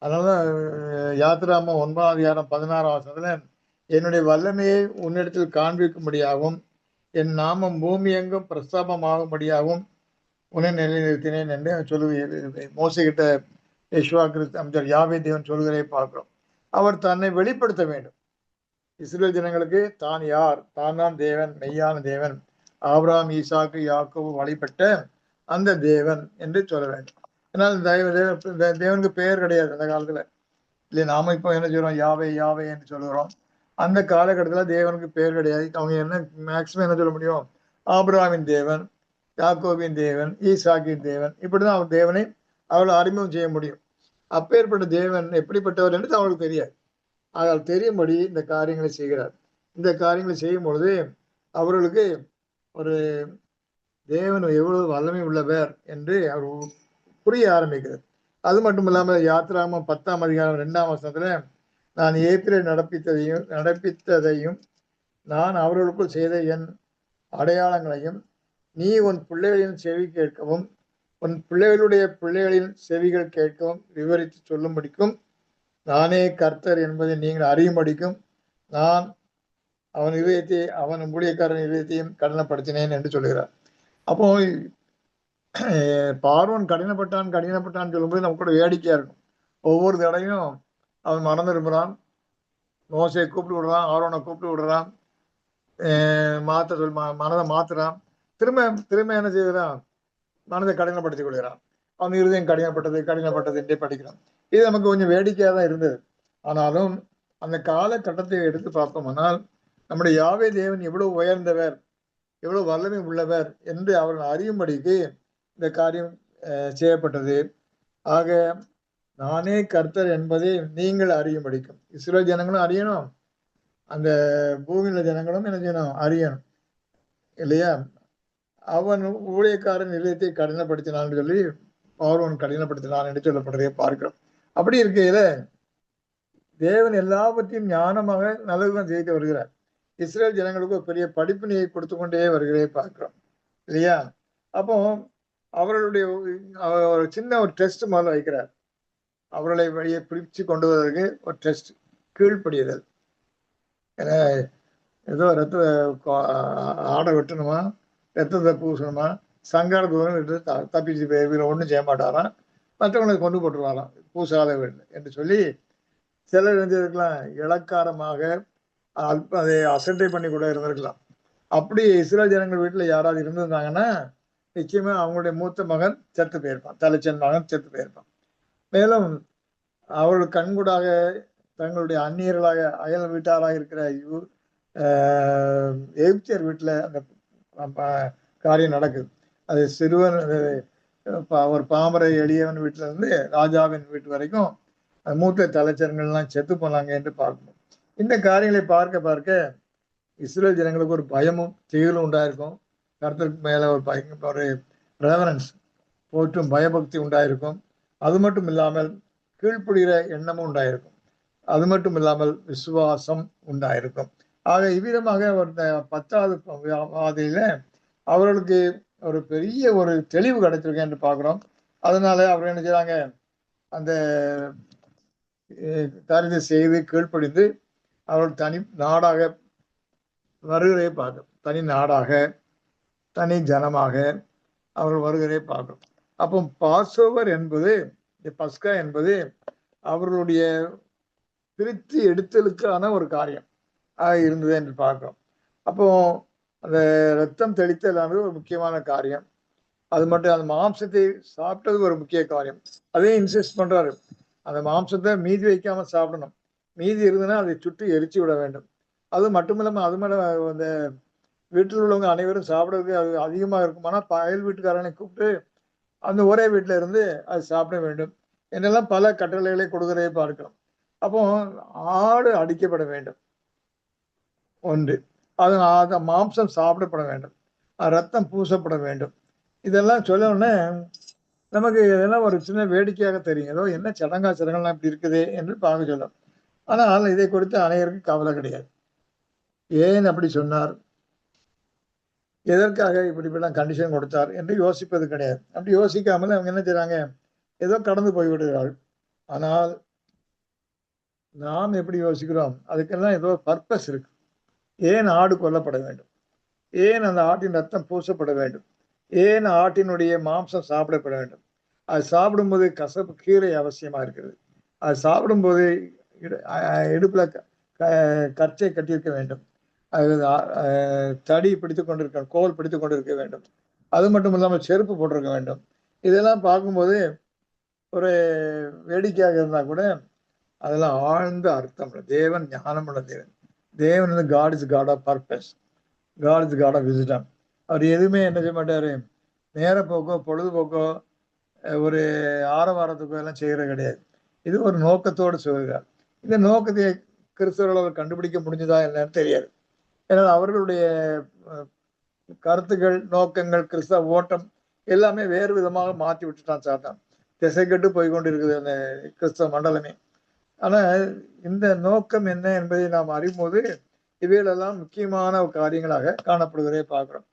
அதனாலதான் யாத்திராமம் 9:16 என்னுடைய வல்லமையை உன்னிடத்தில் காண்பிக்கும்படியாகவும் என் நாமம் பூமி எங்கும் பிரஸ்தாபமாகும்படியாகவும் உன்னை நிலைநிறுத்தினேன் என்று சொல்லுவது. மோசைகிட்ட யெஷுவா கிறிஸ்து அமைச்சர் யாவே தேவன் சொல்கிறதை பார்க்கிறோம். அவர் தன்னை வெளிப்படுத்த வேண்டும். இஸ்ரேல் ஜனங்களுக்கு தான் யார், தான் தேவன், மெய்யான தேவன், ஆபிரகாம், ஈசாக்கு, யாக்கோபு வழிபட்ட அந்த தேவன் என்று சொல்ல வேண்டும். ஏன்னால் தேவனுக்கு பெயர் கிடையாது அந்த காலத்துல இல்லை. நாம இப்போ என்ன சொல்றோம், யாவே யாவே என்று சொல்லுகிறோம். அந்த காலகட்டத்தில் தேவனுக்கு பெயர் கிடையாது. அவங்க என்ன மேக்சிமம் என்ன சொல்ல முடியும்? ஆபிரகாமின் தேவன், யாக்கோபின் தேவன், ஈசாக்கின் தேவன், இப்படிதான் அவர் தேவனை அவளை அறிமுகம் செய்ய முடியும். அப்பேற்பட்ட தேவன் எப்படிப்பட்டவர் என்று அவளுக்கு தெரியாது. அவள் தெரியும்படி இந்த காரியங்களை செய்கிறார். இந்த காரியங்களை செய்யும் பொழுது அவர்களுக்கு ஒரு தேவன் எவ்வளவு வல்லமை உள்ளவர் என்று அவர் புரிய ஆரம்பிக்கிறது. அது மட்டும் இல்லாமல் யாத்திராமம் 10:2 நான் ஏற்கனவே நடப்பித்ததையும் நான் அவர்களுக்குள் செய்த என் அடையாளங்களையும் நீ உன் பிள்ளைகளின் செவி கேட்கவும் உன் பிள்ளைகளுடைய பிள்ளைகளின் செவிகள் கேட்கவும் விவரித்து சொல்லும்படிக்கும் நானே கர்த்தர் என்பதை நீங்கள் அறியும்படிக்கும் நான் அவன் இதயத்தை அவன் ஊழியக்காரன் இதயத்தையும் கடினப்படுத்தினேன் என்று சொல்கிறார். அப்போ பார்வோன் கடினப்பட்டான் சொல்லும்போது நமக்கு கூட வேடிக்கையா இருக்கும். ஒவ்வொரு தடையும் அவன் மறந்து இருப்பான். மோசையை கூப்பிட்டு விடுறான், ஆரோனை கூப்பிட்டு விடுறான், மனதை மாத்துறான். திரும்ப என்ன செய்கிறான்? மனதை கடினப்படுத்திக் கொள்கிறான். அவன் இருதயம் கடினப்பட்டது என்றே படிக்கிறான். இது நமக்கு கொஞ்சம் வேடிக்கையாக தான் இருந்தது. ஆனாலும் அந்த காலகட்டத்தை எடுத்து பார்த்தோம்னால் நம்முடைய யாவே தேவன் எவ்வளவு உயர்ந்தவர், எவ்வளவு வல்லமை உள்ளவர் என்று அவர்கள் அறியும்படிக்கு இந்த காரியம் செய்யப்பட்டது. ஆக நானே கர்த்தர் என்பதை நீங்கள் அறியும்படிக்கும் இஸ்ரேல் ஜனங்களும் அறியணும், அந்த பூமியில ஜனங்களும் என்ன செய்யணும்? அறியணும் இல்லையா? அவன் ஊழியக்காரன் நிலையத்தை கடினப்படுத்தினான் சொல்லி பார்வோன் கடினப்படுத்தினான் என்று சொல்லப்படுறதை பார்க்கிறோம். அப்படி இருக்கையில தேவன் எல்லாவற்றையும் ஞானமாக நல்லதுதான் செய்து வருகிறார். இஸ்ரேல் ஜனங்களுக்கு ஒரு பெரிய படிப்பினையை கொடுத்து கொண்டே வருகிறதை பார்க்கிறோம் இல்லையா? அப்போ அவர்களுடைய ஒரு சின்ன ஒரு டெஸ்ட் முதல்ல வைக்கிறார். அவர்களை வழியை பிடிச்சு கொண்டு வருவதற்கு ஒரு டெஸ்ட், கீழ்ப்படியுதல். ஏன்னா ஏதோ ரத்த ஆடை வெட்டணுமா, ரத்தத்தை பூசணுமா, சங்கார தூரம் விட்டு தப்பிச்சு போய் ஒன்றும் செய்ய மாட்டாராம், மற்றவங்களை கொண்டு போட்டுருவாராம் பூசாத வீடு என்று சொல்லி சிலர் இருந்திருக்கலாம் இளக்காரமாக அதை அசட்டை பண்ணி கூட இருந்திருக்கலாம். அப்படி இஸ்ரேல் ஜனங்கள் வீட்டில் யாராவது இருந்திருந்தாங்கன்னா நிச்சயமா அவங்களுடைய மூத்த மகன் செத்து போயிருப்பான், தலைச்சன் மகன் செத்து போயிருப்பான். மேலும் அவர்கள் கண்கூடாக தங்களுடைய அந்நியர்களாக அயல் வீட்டாராக இருக்கிற எகிப்தியர் வீட்டில் அந்த காரியம் நடக்குது. அது சிறுவன் ஒரு பாமரை எளியவன் வீட்டில இருந்து ராஜாவின் வீட்டு வரைக்கும் மூத்த தலைச்சர்கள்லாம் செத்து போனாங்க என்று பார்க்கணும். இந்த காரியங்களை பார்க்க பார்க்க இஸ்ரேல் ஜனங்களுக்கு ஒரு பயமும் திகிலும் உண்டாயிருக்கும். கர்த்தருக்கு மேல ஒரு ரெவரன்ஸ் போற்றும் பயபக்தி உண்டாயிருக்கும். அது மட்டும் இல்லாமல் கீழ்ப்படுகிற எண்ணமும் உண்டாயிருக்கும். அது மட்டும் இல்லாமல் விசுவாசம் உண்டாயிருக்கும். ஆக இவ்விதமாக ஒரு 10வது பாதையில அவர்களுக்கு ஒரு பெரிய ஒரு தெளிவு கிடைச்சிருக்கு என்று பார்க்கிறோம். அதனால அவர் என்ன செய்றாங்க, அந்த காரியத்தை செய்து கீழ்ப்படிந்து அவர்கள் தனி நாடாக வருகிறதை பார்க்கிறோம். தனி நாடாக தனி ஜனமாக அவர்கள் வருகிறதை பார்க்கிறோம். அப்போ பாஸ்ஓவர் என்பது, பஸ்கா என்பது அவர்களுடைய பிரித்து எடுத்தலுக்கான ஒரு காரியம் இருந்தது என்று பார்க்கிறோம். அப்போ அந்த ரத்தம் தெளித்தலானது ஒரு முக்கியமான காரியம். அது மட்டும் அந்த மாம்சத்தை சாப்பிட்டது ஒரு முக்கிய காரியம். அதே இன்சிஸ்ட் பண்றாரு, அந்த மாம்சத்தை மீதி வைக்காம சாப்பிடணும். மீதி இருந்ததுன்னா அதை சுற்றி எரிச்சு விட வேண்டும். அது மட்டும் இல்லாமல் அது மேலே அந்த வீட்டில் உள்ளவங்க அனைவரும் சாப்பிட்றதுக்கு அது அதிகமாக இருக்குமானா அயல் வீட்டுக்காரனை கூப்பிட்டு அந்த ஒரே வீட்டில் இருந்து அது சாப்பிட வேண்டும் என்றெல்லாம் பல கட்டளைகளை கொடுக்கிறதை பார்க்கிறோம். அப்போ ஆடு அடிக்கப்பட வேண்டும் ஒன்று, அது மாம்சம் சாப்பிடப்பட வேண்டும், ரத்தம் பூசப்பட வேண்டும். இதெல்லாம் சொல்ல உடனே நமக்கு இதெல்லாம் ஒரு சின்ன வேடிக்கையாக தெரியும். ஏதோ என்ன சடங்கெல்லாம் இப்படி இருக்குது என்று பார்க்க சொல்லும். ஆனால் இதை குறித்து அனைவருக்கும் கவலை கிடையாது. ஏன் அப்படி சொன்னார், எதற்காக இப்படிப்பெல்லாம் கண்டிஷன் கொடுத்தார் என்று யோசிப்பது கிடையாது. அப்படி யோசிக்காமல் அவங்க என்ன செய்றாங்க, ஏதோ கடந்து போய்விடுகிறார்கள். ஆனால் நாம் எப்படி யோசிக்கிறோம், அதுக்கெல்லாம் ஏதோ பர்பஸ் இருக்கு. ஏன் ஆடு கொல்லப்பட வேண்டும், ஏன் அந்த ஆட்டின் ரத்தம் பூசப்பட வேண்டும், ஏன் ஆட்டினுடைய மாம்சம் சாப்பிடப்பட வேண்டும். அது சாப்பிடும்போது கசப்பு கீரை அவசியமா இருக்கிறது. அது சாப்பிடும்போது இடுப்புல கச்சை கட்டியிருக்க வேண்டும், அது தடி பிடித்து கொண்டிருக்க, கோல் பிடித்து கொண்டிருக்க வேண்டும். அது மட்டும் இல்லாமல் செருப்பு போட்டிருக்க வேண்டும். இதெல்லாம் பார்க்கும்போது ஒரு வேடிக்கையாக இருந்தா கூட அதெல்லாம் ஆழ்ந்த அர்த்தம். தேவன் ஞானமுள்ள தேவன். தேவன் வந்து God is God of purpose, God is God of wisdom. அவர் எதுவுமே என்ன செய்ய மாட்டாரு, நேரப்போக்கோ பொழுதுபோக்கோ ஒரு ஆரவாரத்துக்கோ எல்லாம் செய்யறது கிடையாது. இது ஒரு நோக்கத்தோடு சொல்கிறார். இந்த நோக்கத்தை கிறிஸ்தவர்கள் அவர் கண்டுபிடிக்க முடிஞ்சதா இல்லைன்னு தெரியாது. ஏன்னா அவர்களுடைய கருத்துக்கள், நோக்கங்கள், கிறிஸ்தவ ஓட்டம் எல்லாமே வேறு விதமாக மாற்றி விட்டுட்டான் சாத்தான். திசை கெட்டு போய்கொண்டு இருக்குது அந்த கிறிஸ்தவ மண்டலமே. ஆனா இந்த நோக்கம் என்ன என்பதை நாம் அறியும்போது இவைகளெல்லாம் முக்கியமான காரியங்களாக காணப்படுவதை பார்க்கிறோம்.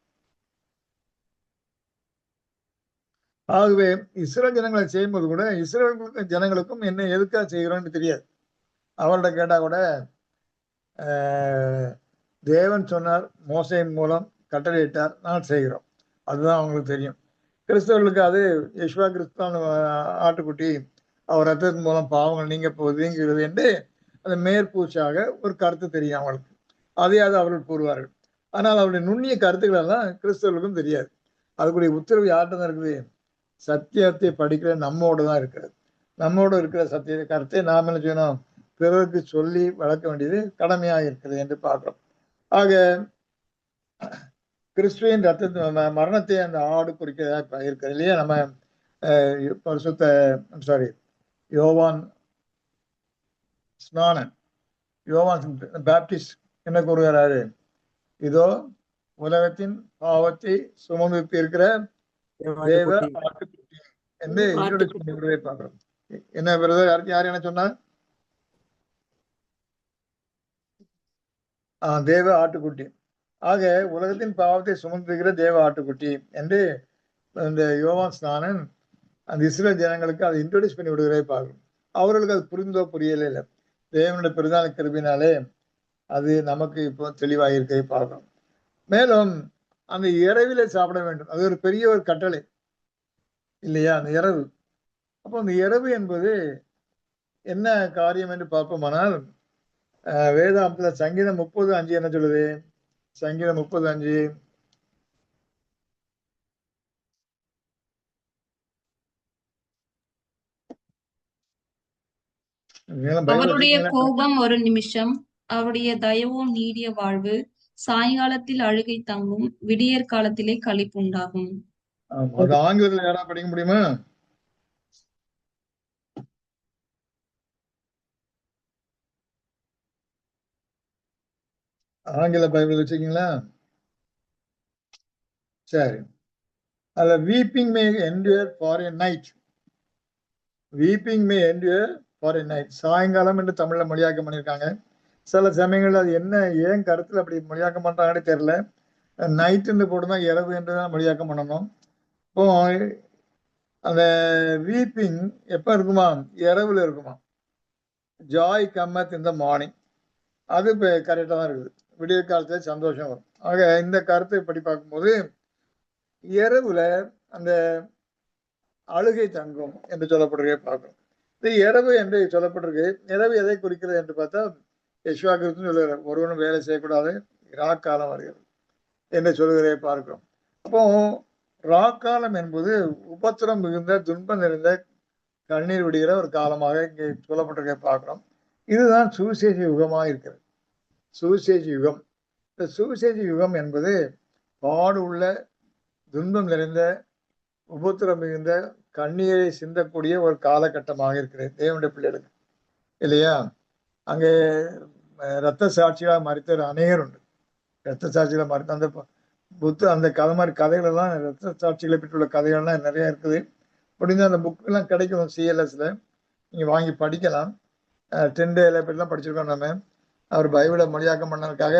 ஆகவே இஸ்ரேல் ஜனங்களை செய்யும்போது கூட இஸ்ரேல் ஜனங்களுக்கும் என்ன எதுக்காக செய்கிறோம்னு தெரியாது. அவர்கிட்ட கேட்டா கூட தேவன் சொன்னார், மோசையின் மூலம் கட்டளையிட்டார், நான் செய்கிறோம், அதுதான் அவங்களுக்கு தெரியும். கிறிஸ்தவர்களுக்கு அது யேசுவா கிறிஸ்துவான ஆட்டுக்குட்டி அவர் ரத்தத்தின் மூலம் பாவங்கள் நீங்க போதுங்கிறது என்று அந்த மேற்பூச்சாக ஒரு கருத்து தெரியும் அவங்களுக்கு. அதையாவது அவர்கள் கூறுவார்கள். ஆனால் அவருடைய நுண்ணிய கருத்துக்கள் எல்லாம் கிறிஸ்தவர்களுக்கும் தெரியாது. அதுக்குரிய உத்தரவு யார்கிட்ட தான் இருக்குது, சத்தியத்தை படிக்கிற நம்மோடு தான் இருக்கிறது. நம்மோடு இருக்கிற சத்திய கருத்தை நாம் என்ன செய்யணும், பிறருக்கு சொல்லி வளர்க்க வேண்டியது கடமையாக இருக்கிறது என்று பார்க்கிறோம். ஆக கிறிஸ்துவின் ரத்த மரணத்தை அந்த ஆடு குறிக்கிறதா இருக்கிறது இல்லையா. நம்ம பரிசுத்த யோவான் ஸ்நானன், யோவான் பேப்டிஸ்ட் என்ன கூறுகிறாரு, இதோ உலகத்தின் பாவத்தை சுமந்து இருக்கிற தேவ ஆட்டுக்குட்டி என்று இன்ட்ரோடியூஸ் பண்ணி விடுவதை பார்க்கிறோம். என்ன பிரதர், யார் என்ன சொன்னா, தேவ ஆட்டுக்குட்டி. ஆக உலகத்தின் பாவத்தை சுமந்திருக்கிற தேவ ஆட்டுக்குட்டி என்று இந்த யோவான் ஸ்நானன் அந்த இஸ்ரேல் ஜனங்களுக்கு அதை இன்ட்ரோடியூஸ் பண்ணி விடுகிறதை பார்க்கணும். அவர்களுக்கு அது புரிந்தோ புரியலே இல்லை. தேவனுடைய பெரிதான கிருபினாலே அது நமக்கு இப்போ தெளிவாக இருக்கிறதை பார்க்கணும். மேலும் அந்த இரவிலே சாப்பிட வேண்டும். அது ஒரு பெரிய ஒரு கட்டளை இல்லையா? அந்த இரவு. அப்போ அந்த இரவு என்பது என்ன காரியம் என்று பார்ப்போமானால், வேதாந்தத்துல சங்கீதம் 30:5 என்ன சொல்லுது? சங்கீதம் 30:5 நீங்களும் பைபிள் அவருடைய வச்சிருக்கீங்களா? கோபம் ஒரு நிமிஷம், அவருடைய தயவோ நீடிய வாழ்வு. சாயங்காலத்தில் அழுகை தங்கும், விடியற் காலத்திலே களிப்பு உண்டாகும். ஆமா. அது ஆங்கிலத்துல யாராவது படிக்க முடியுமா? ஆங்கில பைபிள் வச்சிருக்கீங்களா? சரி. அதுல weeping May endure for a night. Weeping May endure for a night. சாயங்காலம் என்று தமிழ்ல மொழியாக்கம் பண்ணியிருக்காங்க. சில சமயங்கள்ல அது என்ன ஏன் கருத்துல அப்படி மொழியாக்கம் பண்றாங்கன்னு தெரியல. நைட்டுன்னு போட்டுதான் இரவு என்றுதான் மொழியாக்கம் பண்ணணும். இப்போ அந்த வீப்பிங் எப்ப இருக்குமா? இரவுல இருக்குமா? ஜாய் கம்மத் இந்த மார்னிங். அது இப்போ கரெக்டாக தான் இருக்குது. விடிய காலத்துல சந்தோஷம் வரும். ஆக இந்த கருத்தை படி பார்க்கும்போது இரவுல அந்த அழுகை தங்கும் என்று சொல்லப்பட்டிருக்கே பார்க்கணும். இது இரவு என்று சொல்லப்பட்டிருக்கு. இரவு எதை குறிக்கிறது என்று பார்த்தா, யெஷுவா கிறிஸ்து சொல்லுகிறார், ஒருவனும் வேலை செய்யக்கூடாது, ராக்காலம் வருகிறது என்று சொல்லுகிறே பார்க்கிறோம். அப்போ ராக்காலம் என்பது உபத்திரம் மிகுந்த துன்பம் நிறைந்த கண்ணீர் விடுகிற ஒரு காலமாக இங்கே சொல்லப்பட்டிருக்க பார்க்கிறோம். இதுதான் சுவிசேஷ யுகமாக இருக்கிறது. சுவிசேஷ யுகம். இந்த சுவிசேஷ யுகம் என்பது பாடு உள்ள துன்பம் நிறைந்த உபத்திரம் மிகுந்த கண்ணீரை சிந்தக்கூடிய ஒரு காலகட்டமாக இருக்கிறது தேவனுடைய பிள்ளைகளுக்கு இல்லையா? அங்கே இரத்த சாட்சியாக மறித்த அநேகர் உண்டு. இரத்த சாட்சிகளை மறித்த அந்த அந்த கதை மாதிரி கதைகள் எல்லாம் இரத்த சாட்சிகளை பெற்றுள்ள கதைகள்லாம் நிறைய இருக்குது. முடிஞ்ச அந்த புக்கெல்லாம் கிடைக்கும் சிஎல்எஸ்ல, நீங்க வாங்கி படிக்கலாம். 10 டேல இப்படிலாம் படிச்சிருக்கோம் நம்ம. அவர் பைபிளை மொழியாக்கம் பண்ணதுக்காக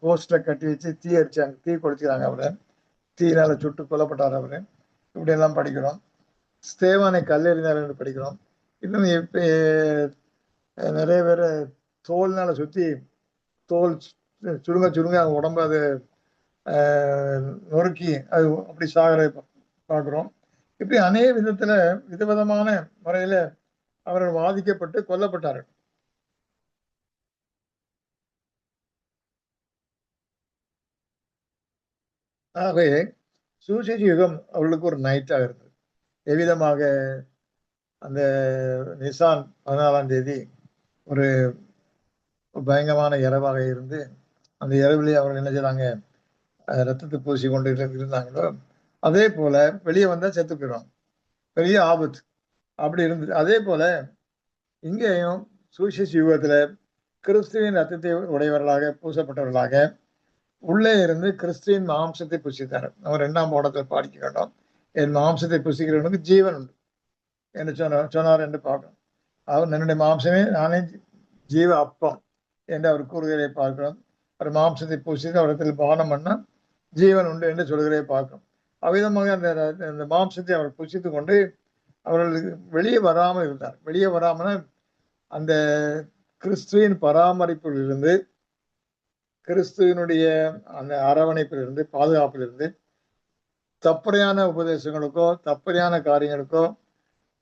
போஸ்ட்ல கட்டி வச்சு தீ அடிச்சாங்க, தீ கொளுத்திக்கிறாங்க. அவரை தீயினால சுட்டு கொல்லப்பட்டார் அவரு. இப்படி எல்லாம் படிக்கிறோம். ஸ்தேவானை கல்லெறிந்தார் என்று படிக்கிறோம். இன்னும் நிறைய பேர் தோல்னால சுத்தி தோல் சுருங்க சுருங்க உடம்பு அது நொறுக்கி அது அப்படி சாகரை பார்க்கிறோம். இப்படி அநேக விதத்துல விதவிதமான முறையில அவர்கள் வாதிக்கப்பட்டு கொல்லப்பட்டார்கள். ஆகவே சுவிசேஷ யுகம் அவர்களுக்கு ஒரு நைட்டாக இருந்தது. எவ்விதமாக அந்த நிசான் 14ஆம் தேதி ஒரு பயங்கரமான இரவாக இருந்து, அந்த இரவிலே அவர்கள் என்ன செய்றாங்க, ரத்தத்தை பூசி கொண்டு இருந்தாங்களோ, அதே போல வெளியே வந்தா செத்து போயிடுவாங்க. பெரிய ஆபத்து அப்படி இருந்தது. அதே போல இங்கேயும் சுவிசேஷ யுகத்துல கிறிஸ்துவின் ரத்தத்தை உடையவர்களாக பூசப்பட்டவர்களாக உள்ளே இருந்து கிறிஸ்துவின் மாம்சத்தை புசித்தார். நம்ம 2ஆம் பாடத்தில் பாடிக்க வேண்டும், என் மாம்சத்தை புசிக்கிறவனுக்கு ஜீவன் உண்டு என்று சொன்னார் என்று பார்க்கணும். அவர் என்னுடைய மாம்சமே நானே ஜீவ அப்பம் என்று அவர் கூறுகிறதை பார்க்கிறோம். அவர் மாம்சத்தை பூசித்து அவரிடத்தில் பானம் பண்ணா ஜீவன் உண்டு என்று சொல்கிறதை பார்க்கிறோம். அவ்விதமாக அந்த மாம்சத்தை அவர் புசித்து கொண்டு அவர்கள் வெளியே வராமல் இருந்தார். வெளியே வராமல் அந்த கிறிஸ்துவின் பராமரிப்பில் இருந்து, கிறிஸ்துவனுடைய அந்த அரவணைப்பிலிருந்து, பாதுகாப்பிலிருந்து தப்பறையான உபதேசங்களுக்கோ தப்பறையான காரியங்களுக்கோ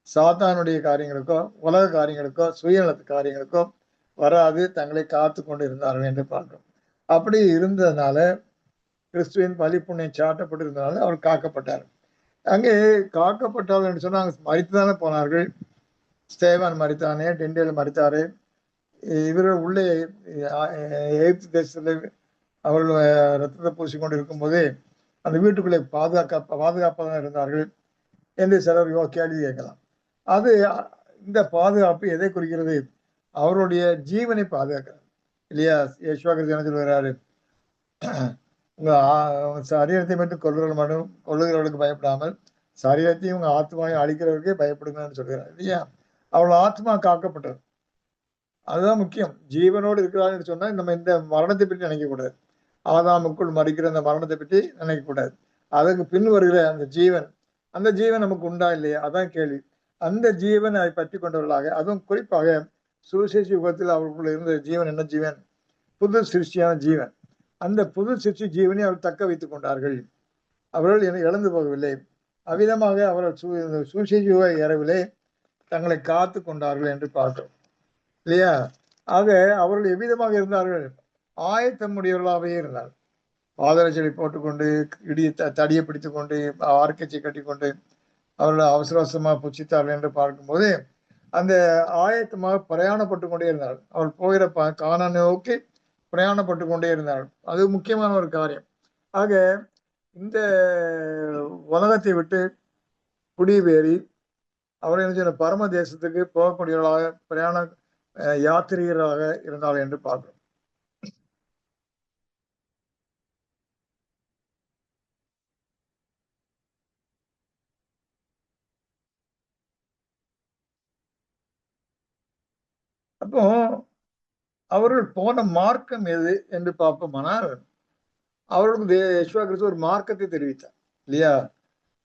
சாத்தானுடைய காரியங்களுக்கோ உலக காரியங்களுக்கோ சுயநலத்து காரியங்களுக்கோ வராது தங்களை காத்து கொண்டு இருந்தார்கள் என்று பார்க்கிறோம். அப்படி இருந்ததுனால கிறிஸ்துவின் பலி புண்ணியம் சாட்டப்பட்டு இருந்தனால அவர் காக்கப்பட்டார். அங்கே காக்கப்பட்டார்கள் என்று சொன்னா மரித்துதானே போனார்கள். ஸ்தேவான் மரித்தானே, டெண்டேல் மரித்தாரு. இவர்கள் உள்ளே எகிப்து தேசத்துல அவர்கள் ரத்தத்தை பூசிக்கொண்டு இருக்கும்போது அந்த வீட்டுக்குள்ளே பாதுகாப்பாக இருந்தார்கள் என்று சிலர் கேள்வி கேட்கலாம். அது இந்த பாதுகாப்பு எதை குறிக்கிறது? அவருடைய ஜீவனை பாதுகாக்கிறார் இல்லையா? யெஷுவா கிறிஸ்து என்ன சொல்கிறாரு, உங்க சரீரத்தை மட்டும் கொள்ளுகிறவர்களுக்கு பயப்படாமல் சரீரத்தையும் உங்க ஆத்மாவையும் அழிக்கிறவர்களுக்கே பயப்படுங்கன்னு சொல்கிறார் இல்லையா? அவள் ஆத்மா காக்கப்பட்டது. அதுதான் முக்கியம். ஜீவனோடு இருக்கிறான்னு சொன்னா நம்ம இந்த மரணத்தை பற்றி நினைக்கக்கூடாது. ஆதாமுக்குள் மறிக்கிற அந்த மரணத்தை பற்றி நினைக்கக்கூடாது. அதற்கு பின் வருகிற அந்த ஜீவன் நமக்கு உண்டா இல்லையா? அதான் கேள்வி. அந்த ஜீவனை அதை பற்றி கொண்டவர்களாக, அதுவும் குறிப்பாக சுவிசேஷ யுகத்தில் அவர்களுக்குள்ள இருந்த ஜீவன் என்ன ஜீவன்? புது சிருஷ்டியான ஜீவன். அந்த புது சிற்சி ஜீவனை அவர் தக்க வைத்துக் கொண்டார்கள். அவர்கள் இழந்து போகவில்லை. அவ்விதமாக அவர்கள் சுவிசேஷ இரவிலே தங்களை காத்து கொண்டார்கள் என்று பார்த்தோம் இல்லையா? ஆக அவர்கள் எவ்விதமாக இருந்தார்கள்? ஆயத்தமுடையவர்களாகவே இருந்தார்கள். பாதரட்சை போட்டுக்கொண்டு தடியை பிடித்துக் கொண்டு ஆர்க்கச்சை கட்டிக்கொண்டு அவர்கள் அவசர அவசரமாக புச்சித்தார்கள் என்று பார்க்கும்போது அந்த ஆயத்தமாக பிரயாணப்பட்டு கொண்டே இருந்தார்கள். அவள் போகிற கானானை நோக்கி பிரயாணப்பட்டு கொண்டே இருந்தார்கள். அது முக்கியமான ஒரு காரியம். ஆக இந்த உலகத்தை விட்டு குடியேறி அவர் என்ன சொன்ன பரம தேசத்துக்கு போகக்கூடியவர்களாக பிரயாண யாத்திரிகராக இருந்தார்கள் என்று பார்க்கிறோம். அப்போ அவர்கள் போன மார்க்கம் எது என்று பார்ப்போமானால் அவர்களுக்கு யேசுவா கிறிஸ்து ஒரு மார்க்கத்தை தெரிவித்தார் இல்லையா?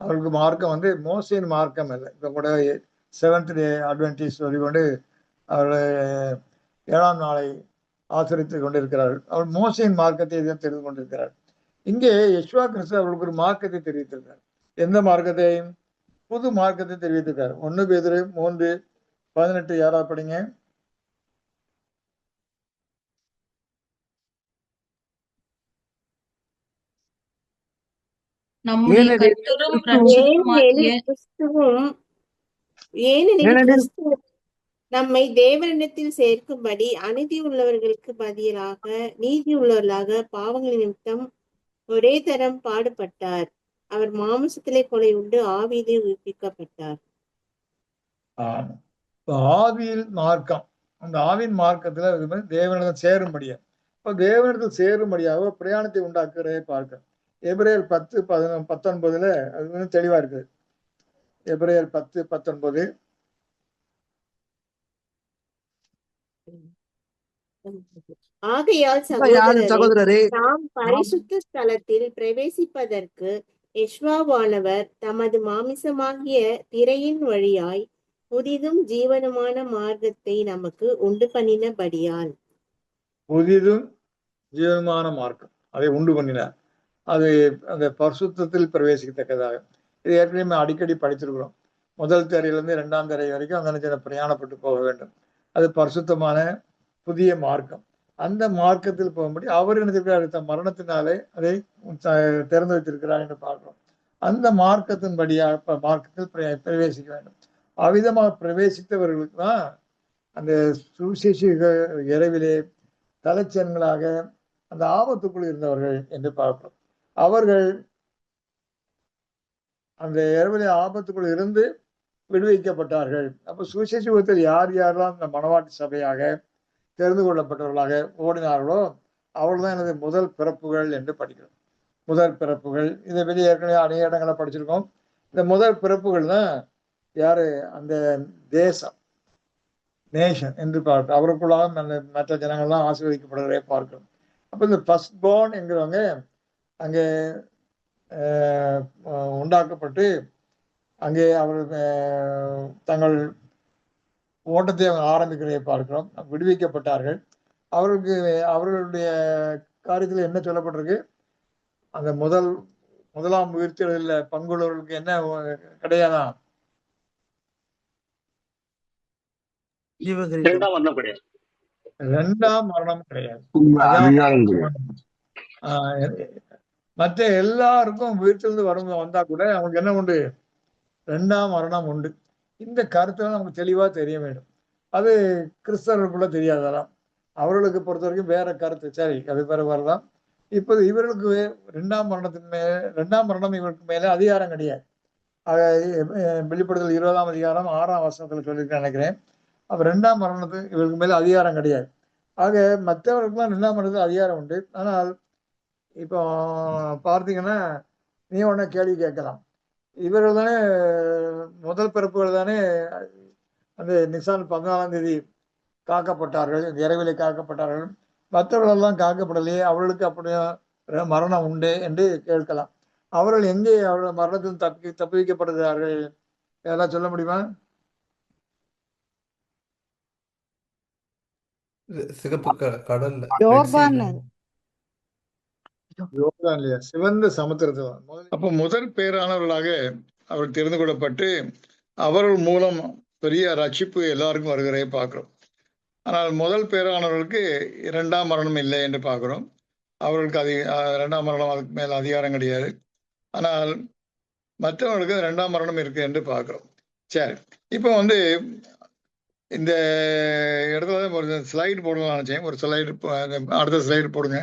அவர்களுக்கு மார்க்கம் மோசையின் மார்க்கம் இல்லை. இப்ப கூட செவன்த் டே அட்வென்டிஸ்ட் சொல்லிக்கொண்டு அவர்கள் 7ஆம் நாளை ஆசரித்துக் கொண்டிருக்கிறார்கள். அவர் மோசையின் மார்க்கத்தை தெரிந்து கொண்டிருக்கிறார். இங்கே யேசுவா கிறிஸ்து அவர்களுக்கு ஒரு மார்க்கத்தை தெரிவித்திருக்கிறார். எந்த மார்க்கத்தை? புது மார்க்கத்தை தெரிவித்திருக்கிறார். 1 பேதுரு 3:18 யாராவது படிங்க. நம்முடைய கர்த்தரும் இரட்சகருமாகிய ஏனெனில் கிறிஸ்து நம்மை தேவனிடத்தில் சேர்க்கும்படி அநீதி உள்ளவர்களுக்கு பதிலாக நீதி உள்ளவர்களாக பாவங்கள் நிமித்தம் ஒரே தரம் பாடுபட்டார். அவர் மாமிசத்திலே கொலை உண்டு ஆவியிலே உயிர்ப்பிக்கப்பட்டார். ஆவியில் மார்க்கம், அந்த ஆவின் மார்க்கத்துல தேவனிடம் சேரும்படியா, இப்ப தேவனிடத்தில் சேரும்படியாக பிரயாணத்தை உண்டாக்குறதை பார்க்க எபிரேயர் 10:19 அது தெளிவா இருக்குது. எபிரேயர் 10:19 ஆகையால் சகோதரரே, நாம் பரிசுத்த ஸ்தலத்தில் பிரவேசிப்பதற்கு யெகோவாவானவர் தமது மாமிசமாகிய திரையின் வழியாய் புதிதும் ஜீவனுமான மார்க்கத்தை நமக்கு உண்டு பண்ணினபடியால். புதிதும் ஜீவனமான மார்க்கம் அதை உண்டு பண்ணினார். அது அந்த பரிசுத்தத்தில் பிரவேசிக்கத்தக்கதாக. இது ஏற்கனவே அடிக்கடி படிச்சிருக்கிறோம். முதல் திரையிலிருந்து 2ஆம் திரை வரைக்கும் அங்கே பிரயாணப்பட்டு போக வேண்டும். அது பரிசுத்தமான புதிய மார்க்கம். அந்த மார்க்கத்தில் போகும்படி அவர் என்ன மரணத்தினாலே அதை திறந்து வைத்திருக்கிறார் என்று பார்க்கிறோம். அந்த மார்க்கத்தின்படியாக மார்க்கத்தில் பிரவேசிக்க வேண்டும். அவ்விதமாக பிரவேசித்தவர்களுக்கு தான் அந்த சுவிசேஷ இரவிலே தலைச்சன்களாக அந்த ஆபத்துக்குள் இருந்தவர்கள் என்று பார்க்கிறோம். அவர்கள் அந்த இரவிலே ஆபத்துக்குள் இருந்து விடுவிக்கப்பட்டார்கள். அப்ப சுவிசேஷத்தில் யார் யாரெல்லாம் இந்த மணவாட்டி சபையாக தெரிந்து கொள்ளப்பட்டவர்களாக ஓடினார்களோ அவர்கள்தான் எனது முதல் பிறப்புகள் என்று படிக்கிறோம். முதல் பிறப்புகள் இதை வெளியே ஏற்கனவே அநேக இடங்களை படிச்சிருக்கோம். இந்த முதல் பிறப்புகள் தான் யாரு? அந்த தேசம், நேஷன் என்று பார்க்கிறோம். அவருக்குள்ளாக மற்ற ஜனங்கள்லாம் ஆசீர்வதிக்கப்படுறதை பார்க்கிறோம். அப்ப இந்த ஃபர்ஸ்ட் பார்ன் என்கிறவங்க அங்கே உண்டாக்கப்பட்டு அங்கே அவர்கள் தங்கள் ஓட்டத்தை ஆரம்பிக்கிறதை பார்க்கிறோம். விடுவிக்கப்பட்டார்கள். அவர்களுடைய காரியத்தில் என்ன சொல்லப்பட்டிருக்கு? அந்த முதலாம் உயிர்த்தெழுதலில் பங்குள்ளவர்களுக்கு என்ன கிடையாதா? இரண்டாம் மரணம் கிடையாது. மற்ற எல்லாருக்கும் உயிர்த்தெழுந்து வந்தா கூட அவங்களுக்கு என்ன உண்டு? 2ஆம் மரணம் உண்டு. இந்த கருத்துல நமக்கு தெளிவா தெரிய வேண்டும். அது கிறிஸ்தவர்களுக்குள்ள தெரியாதலாம். அவர்களுக்கு பொறுத்த வரைக்கும் வேற கருத்து. சரி, அது வேற வரலாம். இப்போது இவர்களுக்கு 2ஆம் மரணம் இவருக்கு மேல அதிகாரம் கிடையாது. வெளிப்படுத்தல் 20ஆம் அதிகாரம் 6ஆம் வசனத்துல சொல்லியிருக்கேன் நினைக்கிறேன். அப்ப 2ஆம் மரணத்துக்கு இவருக்கு மேல அதிகாரம் கிடையாது. ஆக மற்றவர்களுக்குலாம் 2ஆம் மரணத்துக்கு அதிகாரம் உண்டு. ஆனால் இப்போ பார்த்தீங்கன்னா நீ ஒன்ன கேள்வி கேட்கலாம். இவர்கள் தானே முதல் பிறப்புகள் தானே அந்த நிசான் 14ஆம் தேதி காக்கப்பட்டார்கள், இரவிலே காக்கப்பட்டார்கள். மற்றவர்களெல்லாம் காக்கப்படலையே, அவர்களுக்கு அப்படியே மரணம் உண்டு என்று கேட்கலாம். அவர்கள் எங்கே அவர்கள் மரணத்தில் தப்பி வைக்கப்படுகிறார்கள்? யாராவது சொல்ல முடியுமா? சிகப்பு கடல்ல, யோர்தான் யோர்தான் இல்லையா, சிவந்த சமுத்திரத்தில். அப்போ முதல் பேரானவர்களாக அவர் தெரிந்து கொள்ளப்பட்டு அவர்கள் மூலம் பெரிய ரட்சிப்பு எல்லாருக்கும் வருகிறதை பார்க்கிறோம். ஆனால் முதல் பேரானவர்களுக்கு இரண்டாம் மரணம் இல்லை என்று பார்க்கிறோம். அவர்களுக்கு இரண்டாம் மரணம் அதுக்கு மேல அதிகாரம் கிடையாது. ஆனால் மற்றவர்களுக்கு இரண்டாம் மரணம் இருக்கு என்று பார்க்கிறோம். சரி, இப்போ இந்த இடத்துல ஒரு ஸ்லைடு போடணும்னு நினைச்சேன். ஒரு ஸ்லைடு, அடுத்த ஸ்லைடு போடுங்க.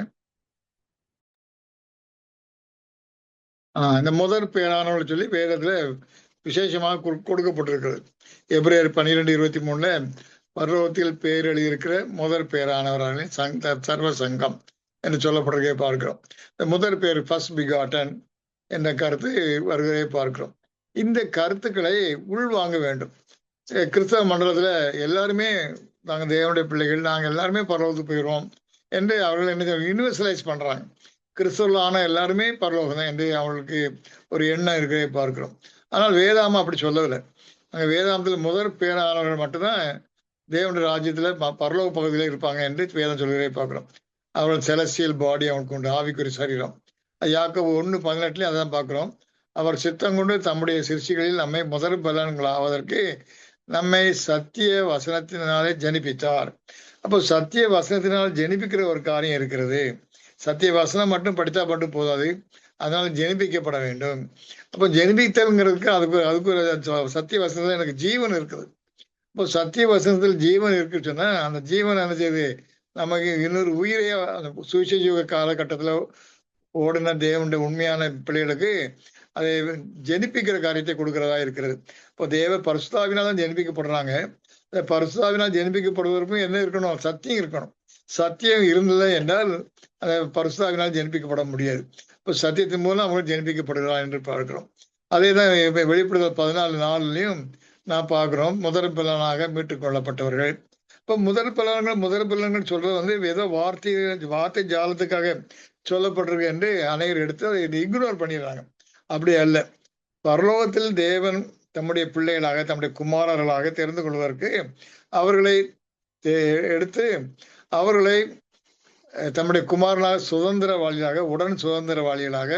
இந்த முதல் பேரானவர்கள் சொல்லி வேதத்துல விசேஷமாக கொடுக்கப்பட்டிருக்கிறது. எபிரேயர் 12:23 பரலோகத்தில் பேர் எழுதியிருக்கிற முதல் பேரானவர்களின் சர்வ சங்கம் என்று சொல்லப்படுறதை பார்க்கிறோம். இந்த முதல் பேர் ஃபர்ஸ்ட் பிகாட்டன் என்ற கருத்து வருகிறதை பார்க்கிறோம். இந்த கருத்துக்களை உள்வாங்க வேண்டும். கிறிஸ்தவ மண்டலத்துல எல்லாருமே நாங்கள் தேவனுடைய பிள்ளைகள், நாங்கள் எல்லாருமே பரலோகத்துக்கு போயிடுவோம் என்று அவர்கள் என்ன யூனிவர்சலைஸ் பண்றாங்க. கிறிஸ்தவர்களான எல்லாருமே பரலோகம் தான் என்று அவர்களுக்கு ஒரு எண்ணம் இருக்கிறதை பார்க்கிறோம். ஆனால் வேதாமம் அப்படி சொல்லவில்லை. அங்கே வேதாந்தத்தில் முதல் பேரானவர்கள் மட்டும்தான் தேவனுடைய ராஜ்யத்துல பரலோக பகுதியில் இருப்பாங்க என்று வேதம் சொல்கிறதை பார்க்கிறோம். அவர்கள் செலஸ்டியல் பாடி அவனுக்கு உண்டு, ஆவிக்குரிய சரீரம். யாக்கோபு 1:18 அதான் பார்க்கிறோம். அவர் சித்தம் கொண்டு தம்முடைய சிருஷ்டிகளில் நம்மை முதல் பலன்களாவதற்கு நம்மை சத்திய வசனத்தினாலே ஜனிப்பித்தார். அப்போ சத்திய வசனத்தினால் ஜனிப்பிக்கிற ஒரு காரியம் இருக்கிறது. சத்திய வசனம் மட்டும் படித்தா மட்டும் போதாது, அதனால ஜனிப்பிக்கப்பட வேண்டும். அப்போ ஜனிப்பித்தல்ங்கிறதுக்கு அதுக்கு ஒரு சத்திய வசனத்துல எனக்கு ஜீவன் இருக்குது. இப்போ சத்திய வசனத்தில் ஜீவன் இருக்குன்னு சொன்னா அந்த ஜீவன் என்ன செய்யுது, நமக்கு இன்னொரு உயிரைய சுவிசேஷ காலகட்டத்துல ஓடின தேவனுடைய உண்மையான பிள்ளைகளுக்கு அதை ஜனிப்பிக்கிற காரியத்தை கொடுக்கிறதா இருக்கிறது. இப்போ தேவ பரிசுத்தாவினால்தான் ஜனிப்பிக்கப்படுறாங்க. பரிசுத்தாவினால் ஜனிப்பிக்கப்படுவதற்கும் என்ன இருக்கணும், சத்தியம் இருக்கணும். சத்தியம் இருந்தது என்றால் அதை பரிசுத்தாவினால் ஜனிப்பிக்கப்பட முடியாது. இப்போ சத்தியத்தின் மூலம் அவங்க ஜனிப்பிக்கப்படுகிறார் என்று பார்க்கிறோம். அதே தான் வெளிப்படுத்தல் 14:4 நான் பார்க்கிறோம். முதல் பலனாக மீட்டுக் கொள்ளப்பட்டவர்கள். இப்போ முதல் பலன்கள் சொல்றது ஏதோ வார்த்தை ஜாலத்துக்காக சொல்லப்பட்டிருக்கு என்று அனைவரும் எடுத்து அதை இக்னோர் பண்ணிடுறாங்க. அப்படி அல்ல. பரலோகத்தில் தேவன் தம்முடைய பிள்ளைகளாக தம்முடைய குமாரர்களாக தெரிந்து கொள்வதற்கு அவர்களை எடுத்து அவர்களை தம்முடைய குமாரனாக சுதந்திரவாளியாக உடன் சுதந்திரவாளிகளாக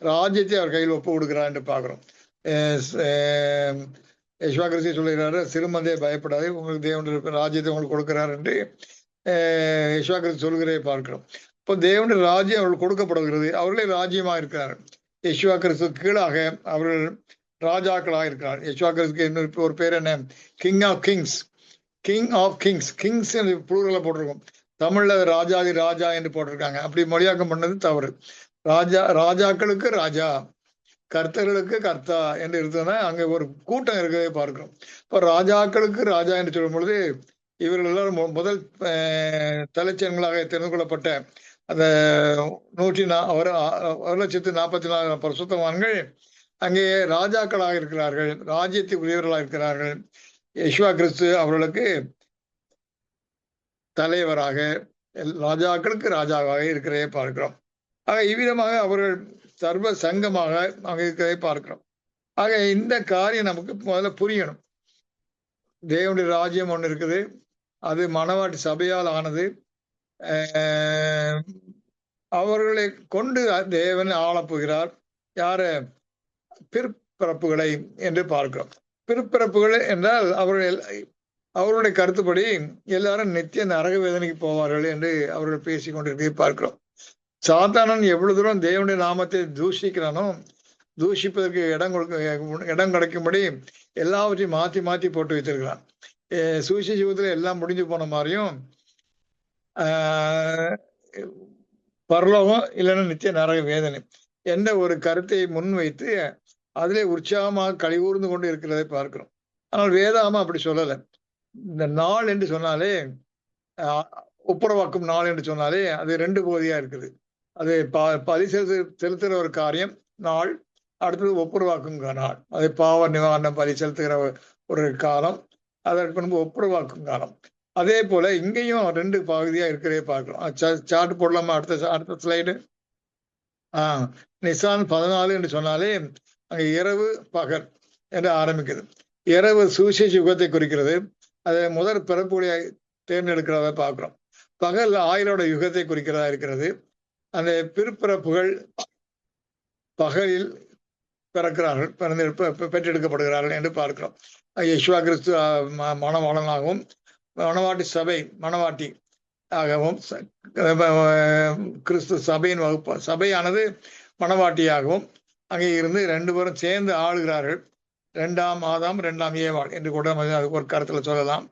ராஜ்யத்தை அவர் கையில் ஒப்பு கொடுக்கிறார் என்று பார்க்கிறோம். யேசுவா கிறிஸ்து சொல்லுகிறாரு, சிறுமந்தையை பயப்படாது, உங்களுக்கு தேவனுடைய ராஜ்யத்தை உங்களுக்கு கொடுக்கிறார் என்று யேசுவா கிறிஸ்து சொல்கிறதை பார்க்கிறோம். இப்போ தேவனுடைய ராஜ்யம் அவர்கள் கொடுக்கப்படுகிறது. அவர்களே ராஜ்யமாக இருக்கிறார்கள். யேசுவா கிறிஸ்து கீழாக அவர்கள் ராஜாக்களாக இருக்கிறார். யேசுவா கிறிஸ்துக்கு இன்னொரு ஒரு பேர் என்ன, கிங் ஆஃப் கிங்ஸ். கிங்ஸ் புளூரல போட்டிருக்கோம். தமிழ்ல ராஜாதி ராஜா என்று போட்டிருக்காங்க. அப்படி மொழியாக்கம் பண்ணது தவறு. ராஜாக்களுக்கு ராஜா, கர்த்தர்களுக்கு கர்த்தா என்று இருந்ததுன்னா அங்க ஒரு கூட்டம் இருக்கவே பார்க்கிறோம். இப்போ ராஜாக்களுக்கு ராஜா என்று சொல்லும் பொழுது இவர்கள் எல்லாரும் முதல் தலைச்சன்களாக தெரிந்து கொள்ளப்பட்ட அந்த 1,144,000 பரிசுத்தவான்கள் அங்கே ராஜாக்களாக இருக்கிறார்கள், ராஜ்யத்துக்கு உரியவர்களாக இருக்கிறார்கள். யேசுவா கிறிஸ்து அவர்களுக்கு தலைவராக ராஜாக்களுக்கு ராஜாவாக இருக்கிறதை பார்க்கிறோம். ஆக இவ்விதமாக அவர்கள் சர்வ சங்கமாக அங்கே இருக்கிறதை பார்க்கிறோம். ஆக இந்த காரியம் நமக்கு முதல்ல புரியணும். தேவனுடைய ராஜ்யம் ஒன்று இருக்குது, அது மணவாட்டி சபையால் ஆனது. அவர்களை கொண்டு தேவன் ஆளப்போகிறார். யார? பிற்பிறப்புகளை என்று பார்க்கிறோம். பிற்பிறப்புகள் என்றால் அவருடைய கருத்துப்படி எல்லாரும் நித்திய நரக வேதனைக்கு போவார்கள் என்று அவர்கள் பேசிக் கொண்டிருக்கதை பார்க்கிறோம். சாத்தானன் எவ்வளவு தூரம் தேவனுடைய நாமத்தை தூஷிக்கிறானோ, தூஷிப்பதற்கு இடம் கிடைக்கும்படி எல்லாவற்றையும் மாற்றி மாற்றி போட்டு வைத்திருக்கிறான். சுவிசேஷத்துல எல்லாம் முடிஞ்சு போன மாதிரியும் பரலோகம் இல்லைன்னா நித்திய நரக வேதனை என்ற ஒரு கருத்தை முன்வைத்து அதிலே உற்சாகமாக கழிவுர்ந்து கொண்டு இருக்கிறதை பார்க்கிறோம். ஆனால் வேதாம அப்படி சொல்லலை. இந்த நாள் என்று சொன்னாலே, ஒப்புரவாக்கும் நாள் என்று சொன்னாலே அது 2 பகுதியா இருக்குது. அது பலி செலுத்துகிற ஒரு காரியம் நாள், அடுத்தது ஒப்புரவாக்கும் நாள். அது பாவ நிவாரணம் பலி செலுத்துகிற ஒரு காலம், அதற்கு முன்பு ஒப்புரவாக்கும் காலம். அதே போல இங்கேயும் 2 பகுதியா இருக்கிறதே பார்க்கிறோம். சார்ட் போடலாமா? அடுத்த ஸ்லைடு. நிசான் 14 என்று சொன்னாலே அங்க இரவு பகல் என்று ஆரம்பிக்குது. இரவு சுவிசேஷ யுகத்தை குறிக்கிறது. அதை முதல் பிறப்புடைய தேர்ந்தெடுக்கிறத பார்க்கிறோம். பகல் ஆயிரோட யுகத்தை குறிக்கிறதா இருக்கிறது. அந்த பிற்பிறப்புகள் பகலில் பிறக்கிறார்கள், பெற்றெடுக்கப்படுகிறார்கள் என்று பார்க்கிறோம். யேசுவா கிறிஸ்து மணவாளனாகவும் மணவாட்டி சபை மணவாட்டி ஆகவும் கிறிஸ்து சபையின் சபையானது மணவாட்டியாகவும் அங்கே இருந்து 2 பேரும் சேர்ந்து ஆளுகிறார்கள். 2ஆம் ஆதாம் 2ஆம் ஏவாள் என்று கூட அதுக்கு ஒரு கருத்துல சொல்லலாம்.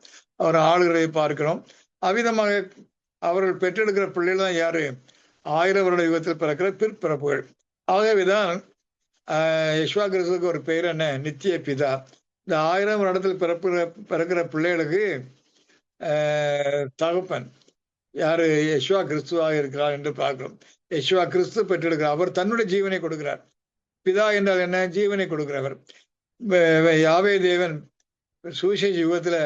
அவர் ஆளுகிறதை பார்க்கிறோம். அவ்விதமாக அவர்கள் பெற்றெடுக்கிற பிள்ளைகள் தான் யாரு? 1000 வருட யுகத்தில் பிறக்கிற பிற்பிறப்புகள். ஆகவேதான் யேசுவா கிறிஸ்துவுக்கு ஒரு பெயர் என்ன? நித்திய பிதா. இந்த 1000 வருடத்தில் பிறக்கிற பிள்ளைகளுக்கு தகப்பன் யாரு? யேசுவா கிறிஸ்துவாக இருக்கிறார் என்று பார்க்கிறோம். யேசுவா கிறிஸ்து பெற்றெடுக்கிறார். அவர் தன்னுடைய ஜீவனை கொடுக்கிறார். பிதா என்றால் என்ன? ஜீவனை கொடுக்கிறவர். யாவே தேவன் சுவிசேஷ யுகத்துல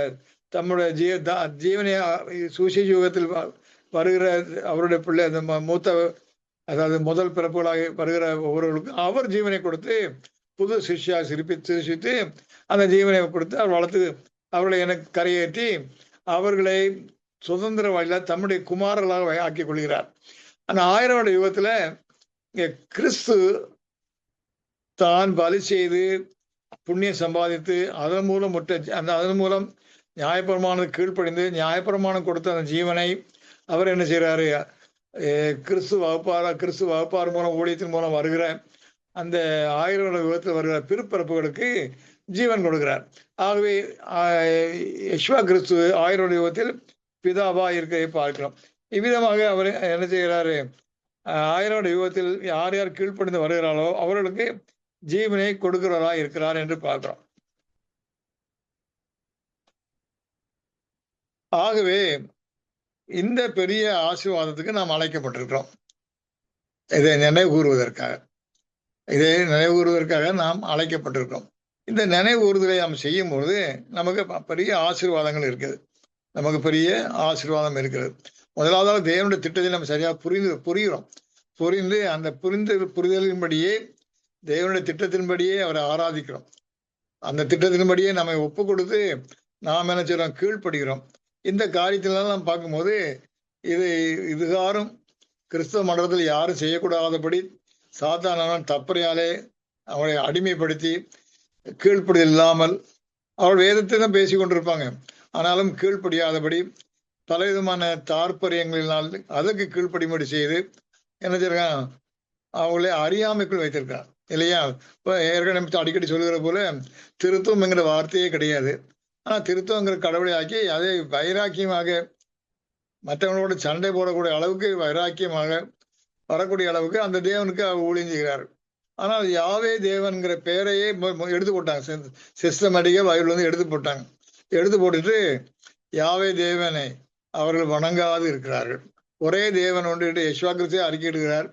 தம்முடைய ஜீவனை சுவிசேஷ யுகத்தில் வருகிற அவருடைய பிள்ளை அந்த மூத்த, அதாவது முதல் பிறப்புகளாக வருகிற ஒவ்வொருவருக்கும் அவர் ஜீவனை கொடுத்து புது சிஷ்யா சிருஷித்து அந்த ஜீவனை கொடுத்து அவர் வளர்த்து அவர்களை எனக்கு கரையேற்றி அவர்களை சுதந்திர வழியில தம்முடைய குமாரர்களாக ஆக்கிக் கொள்கிறார். அந்த 1000 வருட யுகத்துல கிறிஸ்து தான் பலி செய்து புண்ணியம் சம்பாதித்து அதன் மூலம் நியாயப்பிரமாணத்துக்கு கீழ்ப்படிந்து நியாயப்பிரமாணம் கொடுத்த அந்த ஜீவனை அவர் என்ன செய்யறாரு? கிறிஸ்து வகுப்பார் மூலம் ஊழியத்தின் மூலம் வருகிற அந்த 1000 வருட யுகத்தில் வருகிற பிற்பிறப்புகளுக்கு ஜீவன் கொடுக்கிறார். ஆகவே யேசுவா கிறிஸ்து 1000 வருட யுகத்தில் பிதாவா இருக்கிறதை பார்க்கிறோம். இவ்விதமாக அவர் என்ன செய்கிறாரு? 1000 வருட யுகத்தில் யார் யார் கீழ்ப்படிந்து வருகிறாரோ அவர்களுக்கு ஜீவனை கொடுக்கிறவரா இருக்கிறார் என்று பார்க்கிறோம். ஆகவே இந்த பெரிய ஆசீர்வாதத்துக்கு நாம் அழைக்கப்பட்டிருக்கிறோம். இதை நினைவு கூறுவதற்காக நாம் அழைக்கப்பட்டிருக்கிறோம். இந்த நினைவு கூறுதலை நாம் செய்யும் பொழுது நமக்கு பெரிய ஆசீர்வாதங்கள் இருக்குது. நமக்கு பெரிய ஆசீர்வாதம் இருக்கிறது. முதலாவதாக தேவனுடைய திட்டத்தை நம்ம சரியாக புரிந்து அந்த புரிதலின்படியே தேவனுடைய திட்டத்தின்படியே அவரை ஆராதிக்கிறோம். அந்த திட்டத்தின்படியே நம்மை ஒப்பு கொடுத்து நாம் என்ன செய்யறோம்? கீழ்ப்படுகிறோம். இந்த காரியத்திலாம் நாம் பார்க்கும்போது இதுகாரும் கிறிஸ்தவ மண்டலத்தில் யாரும் செய்யக்கூடாதபடி சாத்தானவன் தப்பறையாலே அவளை அடிமைப்படுத்தி கீழ்ப்படிதல் இல்லாமல் அவள் வேதத்தை தான் பேசி கொண்டிருப்பாங்க. ஆனாலும் கீழ்ப்படியாதபடி பலவிதமான தாற்பயங்களினால் அதற்கு கீழ்ப்படிமடி செய்து என்ன செய்யறான்? அவளை அறியாமைக்குள் வைத்திருக்கான் இல்லையா? இப்போ ஏற்கனவே அடிக்கடி சொல்லுகிற போல திருத்தம்ங்கிற வார்த்தையே கிடையாது. ஆனால் திருத்தங்கிற கடவுளை ஆக்கி அதை வைராக்கியமாக மற்றவங்களோட சண்டை போடக்கூடிய அளவுக்கு வைராக்கியமாக வரக்கூடிய அளவுக்கு அந்த தேவனுக்கு அவர் ஊழியம் செய்கிறார். ஆனால் யாவே தேவன்கிற பெயரையே எடுத்து போட்டாங்க. சிஸ்டமேட்டிக்காக பைபிள் வந்து எடுத்து போட்டுட்டு யாவே தேவனை அவர்கள் வணங்காது இருக்கிறார்கள். ஒரே தேவன் ஒன்று யேசுவா கிறிஸ்துவை அறிக்கையிடுகிறார்.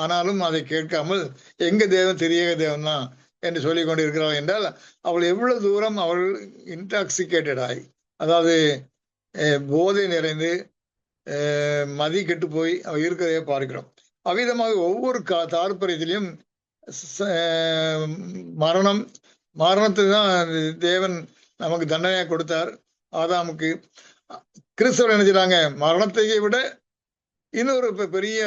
ஆனாலும் அதை கேட்காமல் எங்க தேவன் தெரிய தேவன் தான் என்று சொல்லிக் கொண்டு இருக்கிறார் என்றால் அவள் எவ்வளவு தூரம் அவர்கள் இன்டாக்சிகேட்டட் ஆகி, அதாவது போதை நிறைந்து மதி கெட்டு போய் அவள் இருக்கிறதையே பார்க்கிறோம். அவ்விதமாக ஒவ்வொரு தாற்பயத்திலையும் மரணத்தை தான் தேவன் நமக்கு தண்டனையாக கொடுத்தார் ஆதாமுக்கு. கிறிஸ்தவர் என்ன செய்றாங்க? மரணத்தை விட இன்னொரு பெரிய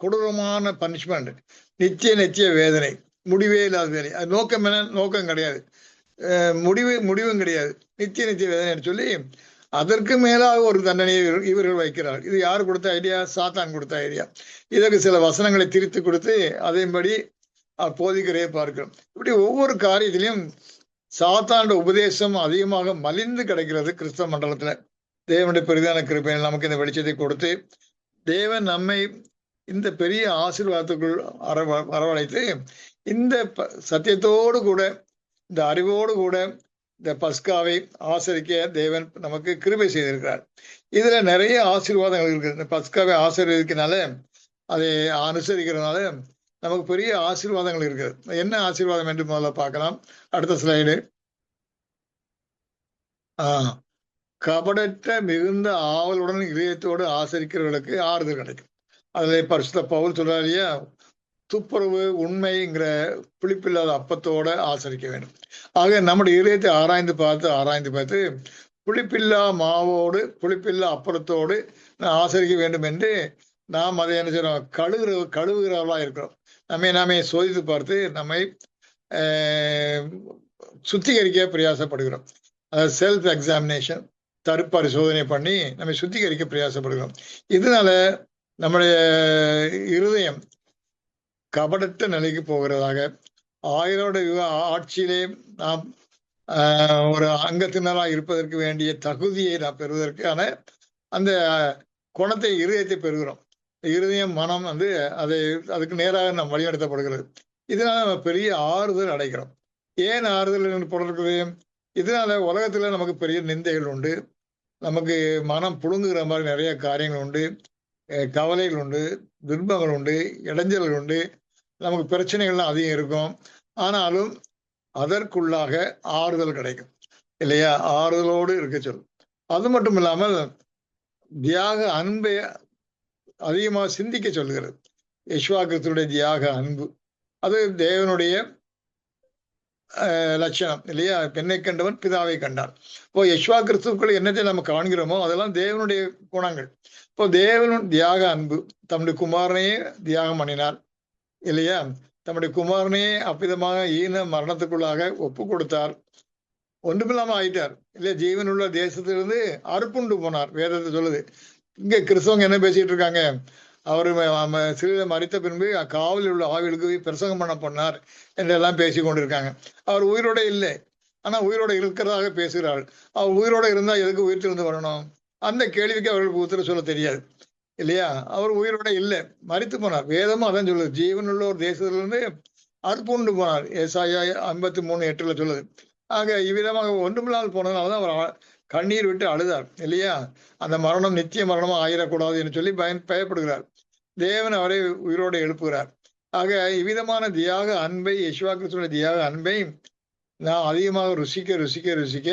கொடூரமான பனிஷ்மெண்ட், நித்திய வேதனை, முடிவே இல்லாத வேலை. அது நோக்கம் என்ன? நோக்கம் கிடையாது, முடிவும் கிடையாது, நித்திய வேதனை சொல்லி அதற்கு மேலாக ஒரு தண்டனையை இவர்கள் வைக்கிறார். இது யார் கொடுத்த ஐடியா? சாத்தான் கொடுத்த ஐடியா. இதற்கு சில வசனங்களை திரித்து கொடுத்து அதன்படி போதிக்கிறே பார்க்கிறோம். இப்படி ஒவ்வொரு காரியத்திலையும் சாத்தாண்ட உபதேசம் அதிகமாக மலிந்து கிடைக்கிறது கிறிஸ்தவ மண்டலத்துல. தேவனுடைய பெரிதான கிருபையில் நமக்கு இந்த வெளிச்சத்தை கொடுத்து தேவன் நம்மை இந்த பெரிய ஆசீர்வாதத்துக்குள் வரவழைத்து இந்த சத்தியத்தோடு கூட இந்த அறிவோடு கூட இந்த பஸ்காவை ஆசரிக்க தேவன் நமக்கு கிருபை செய்திருக்கிறார். இதுல நிறைய ஆசீர்வாதங்கள் இருக்குது. இந்த பஸ்காவை ஆசீர்வதிக்கிறதுனால, அதை அனுசரிக்கிறதுனால நமக்கு பெரிய ஆசீர்வாதங்கள் இருக்குது. என்ன ஆசீர்வாதம் என்று முதல்ல பார்க்கலாம். அடுத்த ஸ்லைடு. கபடற்ற மிகுந்த ஆவலுடன் இதயத்தோடு ஆசரிக்கிறவர்களுக்கு ஆறுதல் கிடைக்கும். அதுல பரிசுத்த பவுல் சொல்றாரியா, துப்புரவு உண்மைங்கிற புளிப்பில்லாத அப்பத்தோட ஆசரிக்க வேண்டும். ஆக நம்முடைய இதயத்தை ஆராய்ந்து பார்த்து புளிப்பில்லா மாவோடு புளிப்பில்லா அப்பளத்தோடு ஆசரிக்க வேண்டும் என்று நாம் அதை என்ன செய்யறோம், கழுவுகிறவர்களா இருக்கிறோம். நாமே சோதித்து பார்த்து நம்மை சுத்திகரிக்க பிரயாசப்படுகிறோம். அதாவது செல்ஃப் எக்ஸாமினேஷன், தற்பரிசோதனை பண்ணி நம்மை சுத்திகரிக்க பிரயாசப்படுகிறோம். இதனால நம்முடைய இருதயம் கபடத்த நிலைக்கு போகிறதாக, ஆயிரோட ஆட்சியிலே நாம் ஒரு அங்கத்தினராக இருப்பதற்கு வேண்டிய தகுதியை நாம் பெறுவதற்கான அந்த குணத்தை, இருதயத்தை பெறுகிறோம். இருதயம், மனம் அதுக்கு நேராக நாம் வழிநடத்தப்படுகிறது. இதனால நம்ம பெரிய ஆறுதல் அடைகிறோம். ஏன் ஆறுதல் என்று பொருட்கள்? இதனால உலகத்துல நமக்கு பெரிய நிந்தைகள் உண்டு, நமக்கு மனம் புழுங்குகிற மாதிரி நிறைய காரியங்கள் உண்டு, கவலைகள் உண்டு, துன்பங்கள் உண்டு, இடைஞ்சல்கள் உண்டு, நமக்கு பிரச்சனைகள்லாம் அதிகம் இருக்கும். ஆனாலும் அதற்குள்ளாக ஆறுதல் கிடைக்கும் இல்லையா? ஆறுதலோடு இருக்க சொல்லும். அது மட்டும் இல்லாமல் தியாக அன்பை அதிகமாக சிந்திக்க சொல்கிறது. யேசுவா கிறிஸ்துவுடைய தியாக அன்பு அது தேவனுடைய லட்சணம் இல்லையா? பெண்ணை கண்டவன் பிதாவை கண்டான். இப்போ யேசுவா கிறிஸ்துவுக்குள்ள என்னத்தை நம்ம காண்கிறோமோ அதெல்லாம் தேவனுடைய குணங்கள். இப்போ தேவனும் தியாக அன்பு, தம்முடைய குமாரனையே தியாகம் பண்ணினார் இல்லையா? தம்முடைய குமாரனையே அப்பிதமாக ஈன மரணத்துக்குள்ளாக ஒப்பு கொடுத்தார். ஒன்றுமில்லாம ஆயிட்டார் இல்லையா? ஜீவனுள்ள தேசத்திலிருந்து அறுப்புண்டு போனார், வேதத்தை சொல்லுது. இங்க கிறிஸ்தவங்க என்ன பேசிட்டு இருக்காங்க? அவரு சிலுவையில மரித்த பின்பு காவலில் உள்ள ஆவிகளுக்கு பிரசங்கம் பண்ண போனார் என்றெல்லாம் பேசி கொண்டிருக்காங்க. அவர் உயிரோட இல்லை, ஆனா உயிரோட இருக்கிறதாக பேசுகிறாள். அவர் உயிரோட இருந்தா எதுக்கு உயிர்த்திருந்து வரணும்? அந்த கேள்விக்கு அவர்களுக்கு உத்தரவு சொல்ல தெரியாது இல்லையா? அவர் உயிரோட இல்லை, மரித்து போனார். வேதமும் அதான் சொல்லுது, ஜீவனுள்ள ஒரு தேசத்திலிருந்து அறுப்புண்டு போனார். ஏசாயா 53:8 சொல்லுது. ஆக இவ்விதமாக ஒன்றுமில்லாமல் போனதுனாலதான் அவர் கண்ணீர் விட்டு அழுதார் இல்லையா? அந்த மரணம் நித்திய மரணமா ஆயிடக்கூடாது என்று சொல்லி பயப்படுகிறார். தேவன் அவரை உயிரோடு எழுப்புகிறார். ஆக இவ்விதமான தியாக அன்பை, யேசுவா கிறிஸ்துவின் தியாக அன்பை நாம் அதிகமாக ருசிக்க ருசிக்க ருசிக்க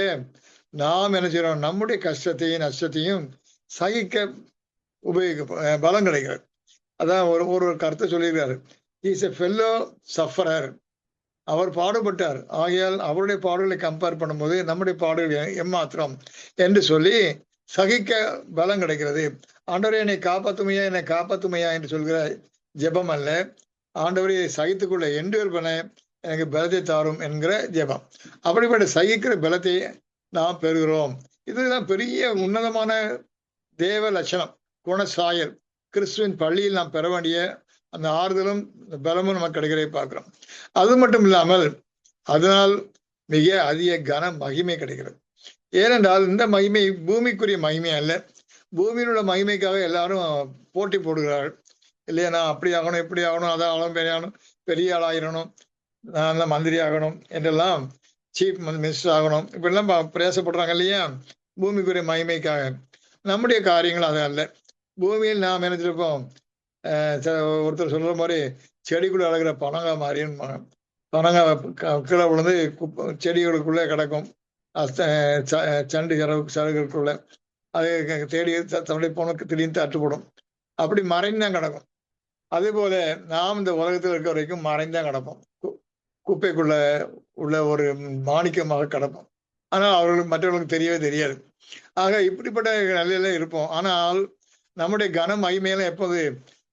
நாம் என்ன செய்யறோம்? நம்முடைய கஷ்டத்தையும் நஷ்டத்தையும் சகிக்க பலம் கிடைக்கிறது. அதான் ஒரு கருத்தை சொல்லியிருக்காரு, இஸ் எ ஃபெல்லோ சஃபரர். அவர் பாடுபட்டார், ஆகையால் அவருடைய பாடுகளை கம்பேர் பண்ணும்போது நம்முடைய பாடுகள் எம்மாத்திரம் என்று சொல்லி சகிக்க பலம் கிடைக்கிறது. ஆண்டவரே என்னை காப்பாத்துமையா என்று சொல்கிற ஜெபம் அல்ல, ஆண்டவரை சகித்துக்குள்ள எண்டுவர்பன எனக்கு பலத்தை தாரும் என்கிற ஜெபம். அப்படிப்பட்ட சகிக்கிற பலத்தை நாம் பெறுகிறோம். இதுதான் பெரிய உன்னதமான தேவ லட்சணம், குணசாயல். கிறிஸ்துவின் பள்ளியில் நாம் பெற வேண்டிய அந்த ஆறுதலும் பலமும் நமக்கு கிடைக்கிறதை பார்க்கிறோம். அது மட்டும் இல்லாமல் அதனால் மிக அதிக கன மகிமை கிடைக்கிறது. ஏனென்றால் இந்த மகிமை பூமிக்குரிய மகிமை அல்ல. பூமியில் உள்ள மகிமைக்காக எல்லாரும் போட்டி போடுகிறார்கள் இல்லையா? நான் அப்படி ஆகணும், இப்படி ஆகணும், அதை ஆகணும், பெரிய ஆளாயிரணும், நான் மந்திரி ஆகணும் என்றெல்லாம், சீஃப் மினிஸ்டர் ஆகணும், இப்படிலாம் பிரயாசப்படுறாங்க இல்லையா? பூமிக்குரிய மகிமைக்காக. நம்முடைய காரியங்கள் அது அல்ல. பூமியில் நாம் நினைச்சிருப்போம், ஒருத்தர் சொல்ற மாதிரி செடிக்குள்ள அழகிற பனங்காய் மாதிரின்னு. பனங்காய் கீழே விழுந்து செடிகளுக்குள்ளே கிடக்கும், சண்டு சருகுக்குள்ள அது தேடி தன்னுடைய போனக்கு திடீர்னு தட்டுப்படும், அப்படி மறைந்தான் கிடக்கும். அதே போல நாம் இந்த உலகத்தில் இருக்க வரைக்கும் மறைந்தான் கிடப்போம், குப்பைக்குள்ள உள்ள ஒரு மாணிக்கமாக கிடப்போம். ஆனால் அவர்களுக்கு மற்றவர்களுக்கு தெரியவே தெரியாது. ஆக இப்படிப்பட்ட நிலையில இருப்போம். ஆனால் நம்முடைய கன மகிமையில எப்போது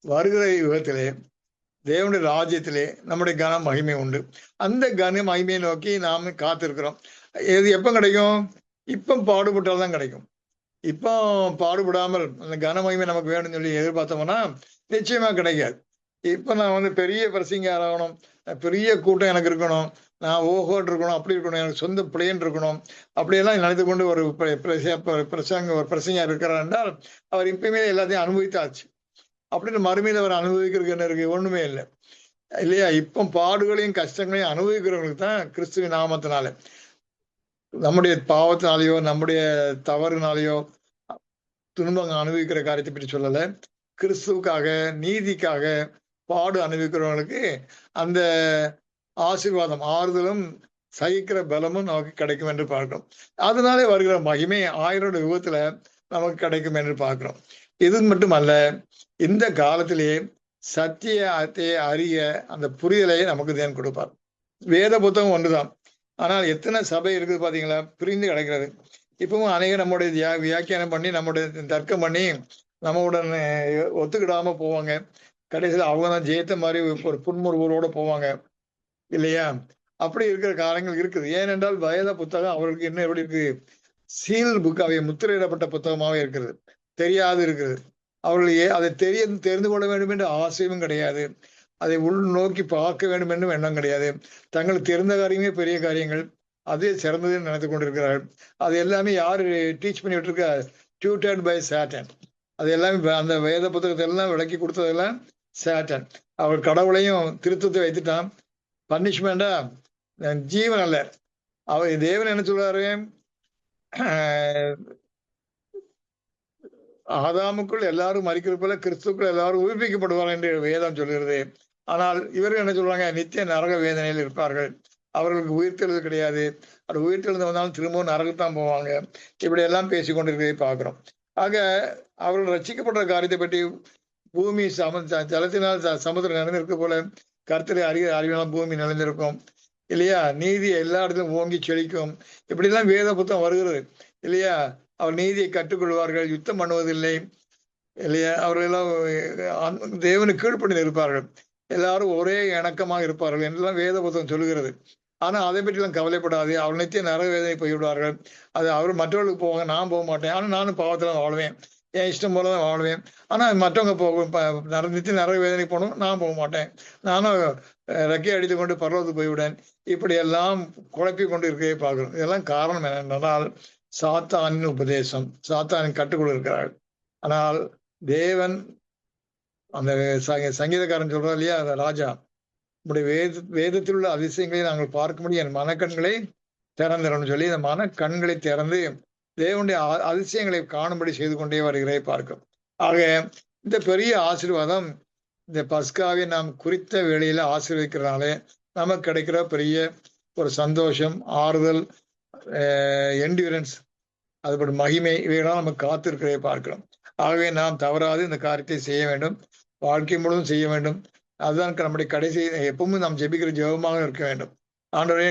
வருகிற யுகத்திலே தேவனுடைய ராஜ்யத்திலே நம்முடைய கன மகிமை உண்டு. அந்த கன மகிமையை நோக்கி நாம் காத்திருக்கிறோம். இது எப்போ கிடைக்கும்? இப்போ பாடுபட்டால்தான் கிடைக்கும். இப்போ பாடுபடாமல் அந்த கன மகிமை நமக்கு வேணும்னு சொல்லி எதிர்பார்த்தோம்னா நிச்சயமா கிடைக்காது. இப்போ நான் பெரிய பிரசங்கர் ஆகணும், பெரிய கூட்டம் எனக்கு இருக்கணும், நான் ஓஹோன்னு இருக்கணும், அப்படி இருக்கணும், எனக்கு சொந்த பிளேன் இருக்கணும், அப்படியெல்லாம் நினைத்து கொண்டு ஒரு பிரசங்கர் இருக்கிறார் என்றால் அவர் இப்பயுமே எல்லாத்தையும் அனுபவித்தாச்சு. அப்படின்னு மறுமையில் அவர் அனுபவிக்கிறதுக்கு என்ன இருக்கு? ஒண்ணுமே இல்லை இல்லையா? இப்போ பாடுகளையும் கஷ்டங்களையும் அனுபவிக்கிறவங்களுக்கு தான் கிறிஸ்துவின் நாமத்தினால, நம்முடைய பாவத்தினாலேயோ நம்முடைய தவறுனாலேயோ துன்பங்கள் அனுபவிக்கிற காரியத்தை பற்றி சொல்லலை. கிறிஸ்துவுக்காக, நீதிக்காக பாடு அனுபவிக்கிறவங்களுக்கு அந்த ஆசீர்வாதம், ஆறுதலும் சகிக்கிற பலமும் நமக்கு கிடைக்கும் என்று பார்க்கிறோம். அதனாலே வருகிற மகிமை 1000 யுகத்துல நமக்கு கிடைக்கும் என்று பார்க்கிறோம். இது மட்டும் அல்ல, இந்த காலத்திலேயே சத்தியத்தை அறிய அந்த புரிதலை நமக்கு தேவன் கொடுப்பார். வேத புத்தகம் ஒன்றுதான், ஆனால் எத்தனை சபை இருக்குது பாத்தீங்களா? பிரிந்து கிடக்கிறது. இப்பவும் அநேக நம்முடைய வியாக்கியானம் பண்ணி, நம்முடைய தர்க்கம் பண்ணி நம்முடன் ஒத்துக்கிடாம போவாங்க. கடைசியில் அவங்க தான் ஜெயித்த மாதிரி ஒரு புன்முறுவலோட போவாங்க இல்லையா? அப்படி இருக்கிற காலங்கள் இருக்குது. ஏனென்றால் வேத புத்தகம் அவர்களுக்கு என்ன எப்படி இருக்கு? சீல் புக்காவே முத்திரையிடப்பட்ட புத்தகமாவே இருக்கிறது. தெரியாது இருக்கிறது. அவர்கள் அதை தெரிந்து கொள்ள வேண்டும் என்ற ஆசையும் கிடையாது. அதை உள்நோக்கி பார்க்க வேண்டும் என்றும் எண்ணம் கிடையாது. தங்களுக்கு தெரிந்த காரியமே பெரிய காரியங்கள், அதே சிறந்தது நினைத்து கொண்டிருக்கிறார்கள். அது எல்லாமே யாரு டீச் பண்ணி விட்டுருக்க? டியூட்டர்ட் பை சாட்டன். அது எல்லாமே அந்த வேத புத்தகத்தை எல்லாம் விளக்கி கொடுத்ததெல்லாம் சாட்டன். அவர் கடவுளையும் திருத்தத்தை வைத்துட்டான். பனிஷ்மெண்டா ஜீவன் அல்ல. அவர் தேவன் என்ன சொல்றாரு? ஆதாமுக்குள் எல்லாரும் மறிக்கிறது போல கிறிஸ்துக்குள் எல்லாரும் உயிர்ப்பிக்கப்படுவார்கள் என்று வேதம் சொல்கிறது. ஆனால் இவர்கள் என்ன சொல்றாங்க? நித்திய நரக வேதனையில் இருப்பார்கள். அவர்களுக்கு உயிர்த்தெழுது கிடையாது. அது உயிர்த்தெழுந்து வந்தாலும் திரும்பவும் நரகத்தான் போவாங்க. இப்படி எல்லாம் பேசி கொண்டிருக்கிறதை பார்க்கிறோம். ஆக அவர்கள் ரட்சிக்கப்பட்ட காரியத்தை பற்றி பூமி ஜலத்தினால் சமுத்திரம் நிறைந்திருக்க போல கர்த்தரை அறிவினால் பூமி நிறைந்திருக்கும் இல்லையா? நீதி எல்லா இடத்திலும் ஓங்கி செழிக்கும். இப்படிலாம் வேத புத்தகம் வருகிறது இல்லையா? அவர் நீதியை கற்றுக்கொள்வார்கள், யுத்தம் பண்ணுவதில்லை இல்லையா? அவர்கள் எல்லாம் தேவனுக்கு கீழ்ப்படிந்து இருப்பார்கள், எல்லாரும் ஒரே இணக்கமாக இருப்பார்கள் என்றெல்லாம் வேத புத்தகம் சொல்லுகிறது. ஆனா அதை பற்றி எல்லாம் கவலைப்படாது. அவள் நித்திய நரக வேதனை போய்விடுவார்கள். அது அவர் மற்றவர்களுக்கு போவாங்க, நான் போக மாட்டேன். ஆனா நானும் பாவத்துல வாழ்வேன், என் இஷ்டம் போலதான் வாழ்வேன். ஆனா மற்றவங்க நித்திய நரக வேதனை போகணும், நான் போக மாட்டேன், நானும் ரெக்கை அடித்து கொண்டு பரலோகத்துக்கு போய்விடேன். இப்படி எல்லாம் குழப்பி கொண்டு இருக்கவே பார்க்கிறோம். இதெல்லாம் காரணம் என்னென்றால் சாத்தானின் உபதேசம், சாத்தானின் கட்டுக்குள் இருக்கிறார்கள். ஆனால் தேவன் அந்த சங்கீதக்காரன் சொல்றா இல்லையா, அந்த ராஜா, உடைய வேதத்தில் உள்ள அதிசயங்களை நாங்கள் பார்க்க முடியும், என் மனக்கண்களை திறந்துடும் சொல்லி இந்த மனக்கண்களை திறந்து தேவனுடைய அதிசயங்களை காணும்படி செய்து கொண்டே வருகிறே பார்க்கும். ஆக இந்த பெரிய ஆசீர்வாதம் இந்த பஸ்காவை நாம் குறித்த வேளையில ஆசீர்வதிக்கிறதுனாலே நமக்கு கிடைக்கிற பெரிய ஒரு சந்தோஷம், ஆறுதல், என்டியூரன்ஸ், அதுபடி மகிமை, இவையெல்லாம் நமக்கு காத்திருக்கிறதை பார்க்கிறோம். ஆகவே நாம் தவறாது இந்த காரியத்தை செய்ய வேண்டும், வாழ்க்கை முழுவதும் செய்ய வேண்டும். அதுதான் நம்முடைய கடைசி, எப்பவும் நாம் ஜெபிக்கிற ஜெபமாக இருக்க வேண்டும். ஆண்டவரே,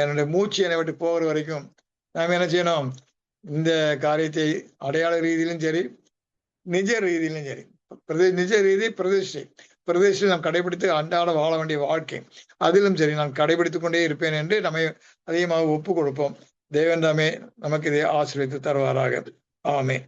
என்னுடைய மூச்சு என்னை விட்டு போகிற வரைக்கும் நாம் என்ன செய்யணும்? இந்த காரியத்தை அடையாள ரீதியிலும் சரி, நிஜ ரீதியிலும் சரி, நிஜ ரீதி பிரதிஷ்டை நாம் கடைபிடித்து அன்றாட வாழ வேண்டிய வாழ்க்கை, அதிலும் சரி நான் கடைபிடித்துக் கொண்டே இருப்பேன் என்று நம்மை அதிகமாக ஒப்பு கொடுப்போம். தேவன் தாமே நமக்கு இதை ஆசீர்வதித்து தருவாராக. ஆமென்.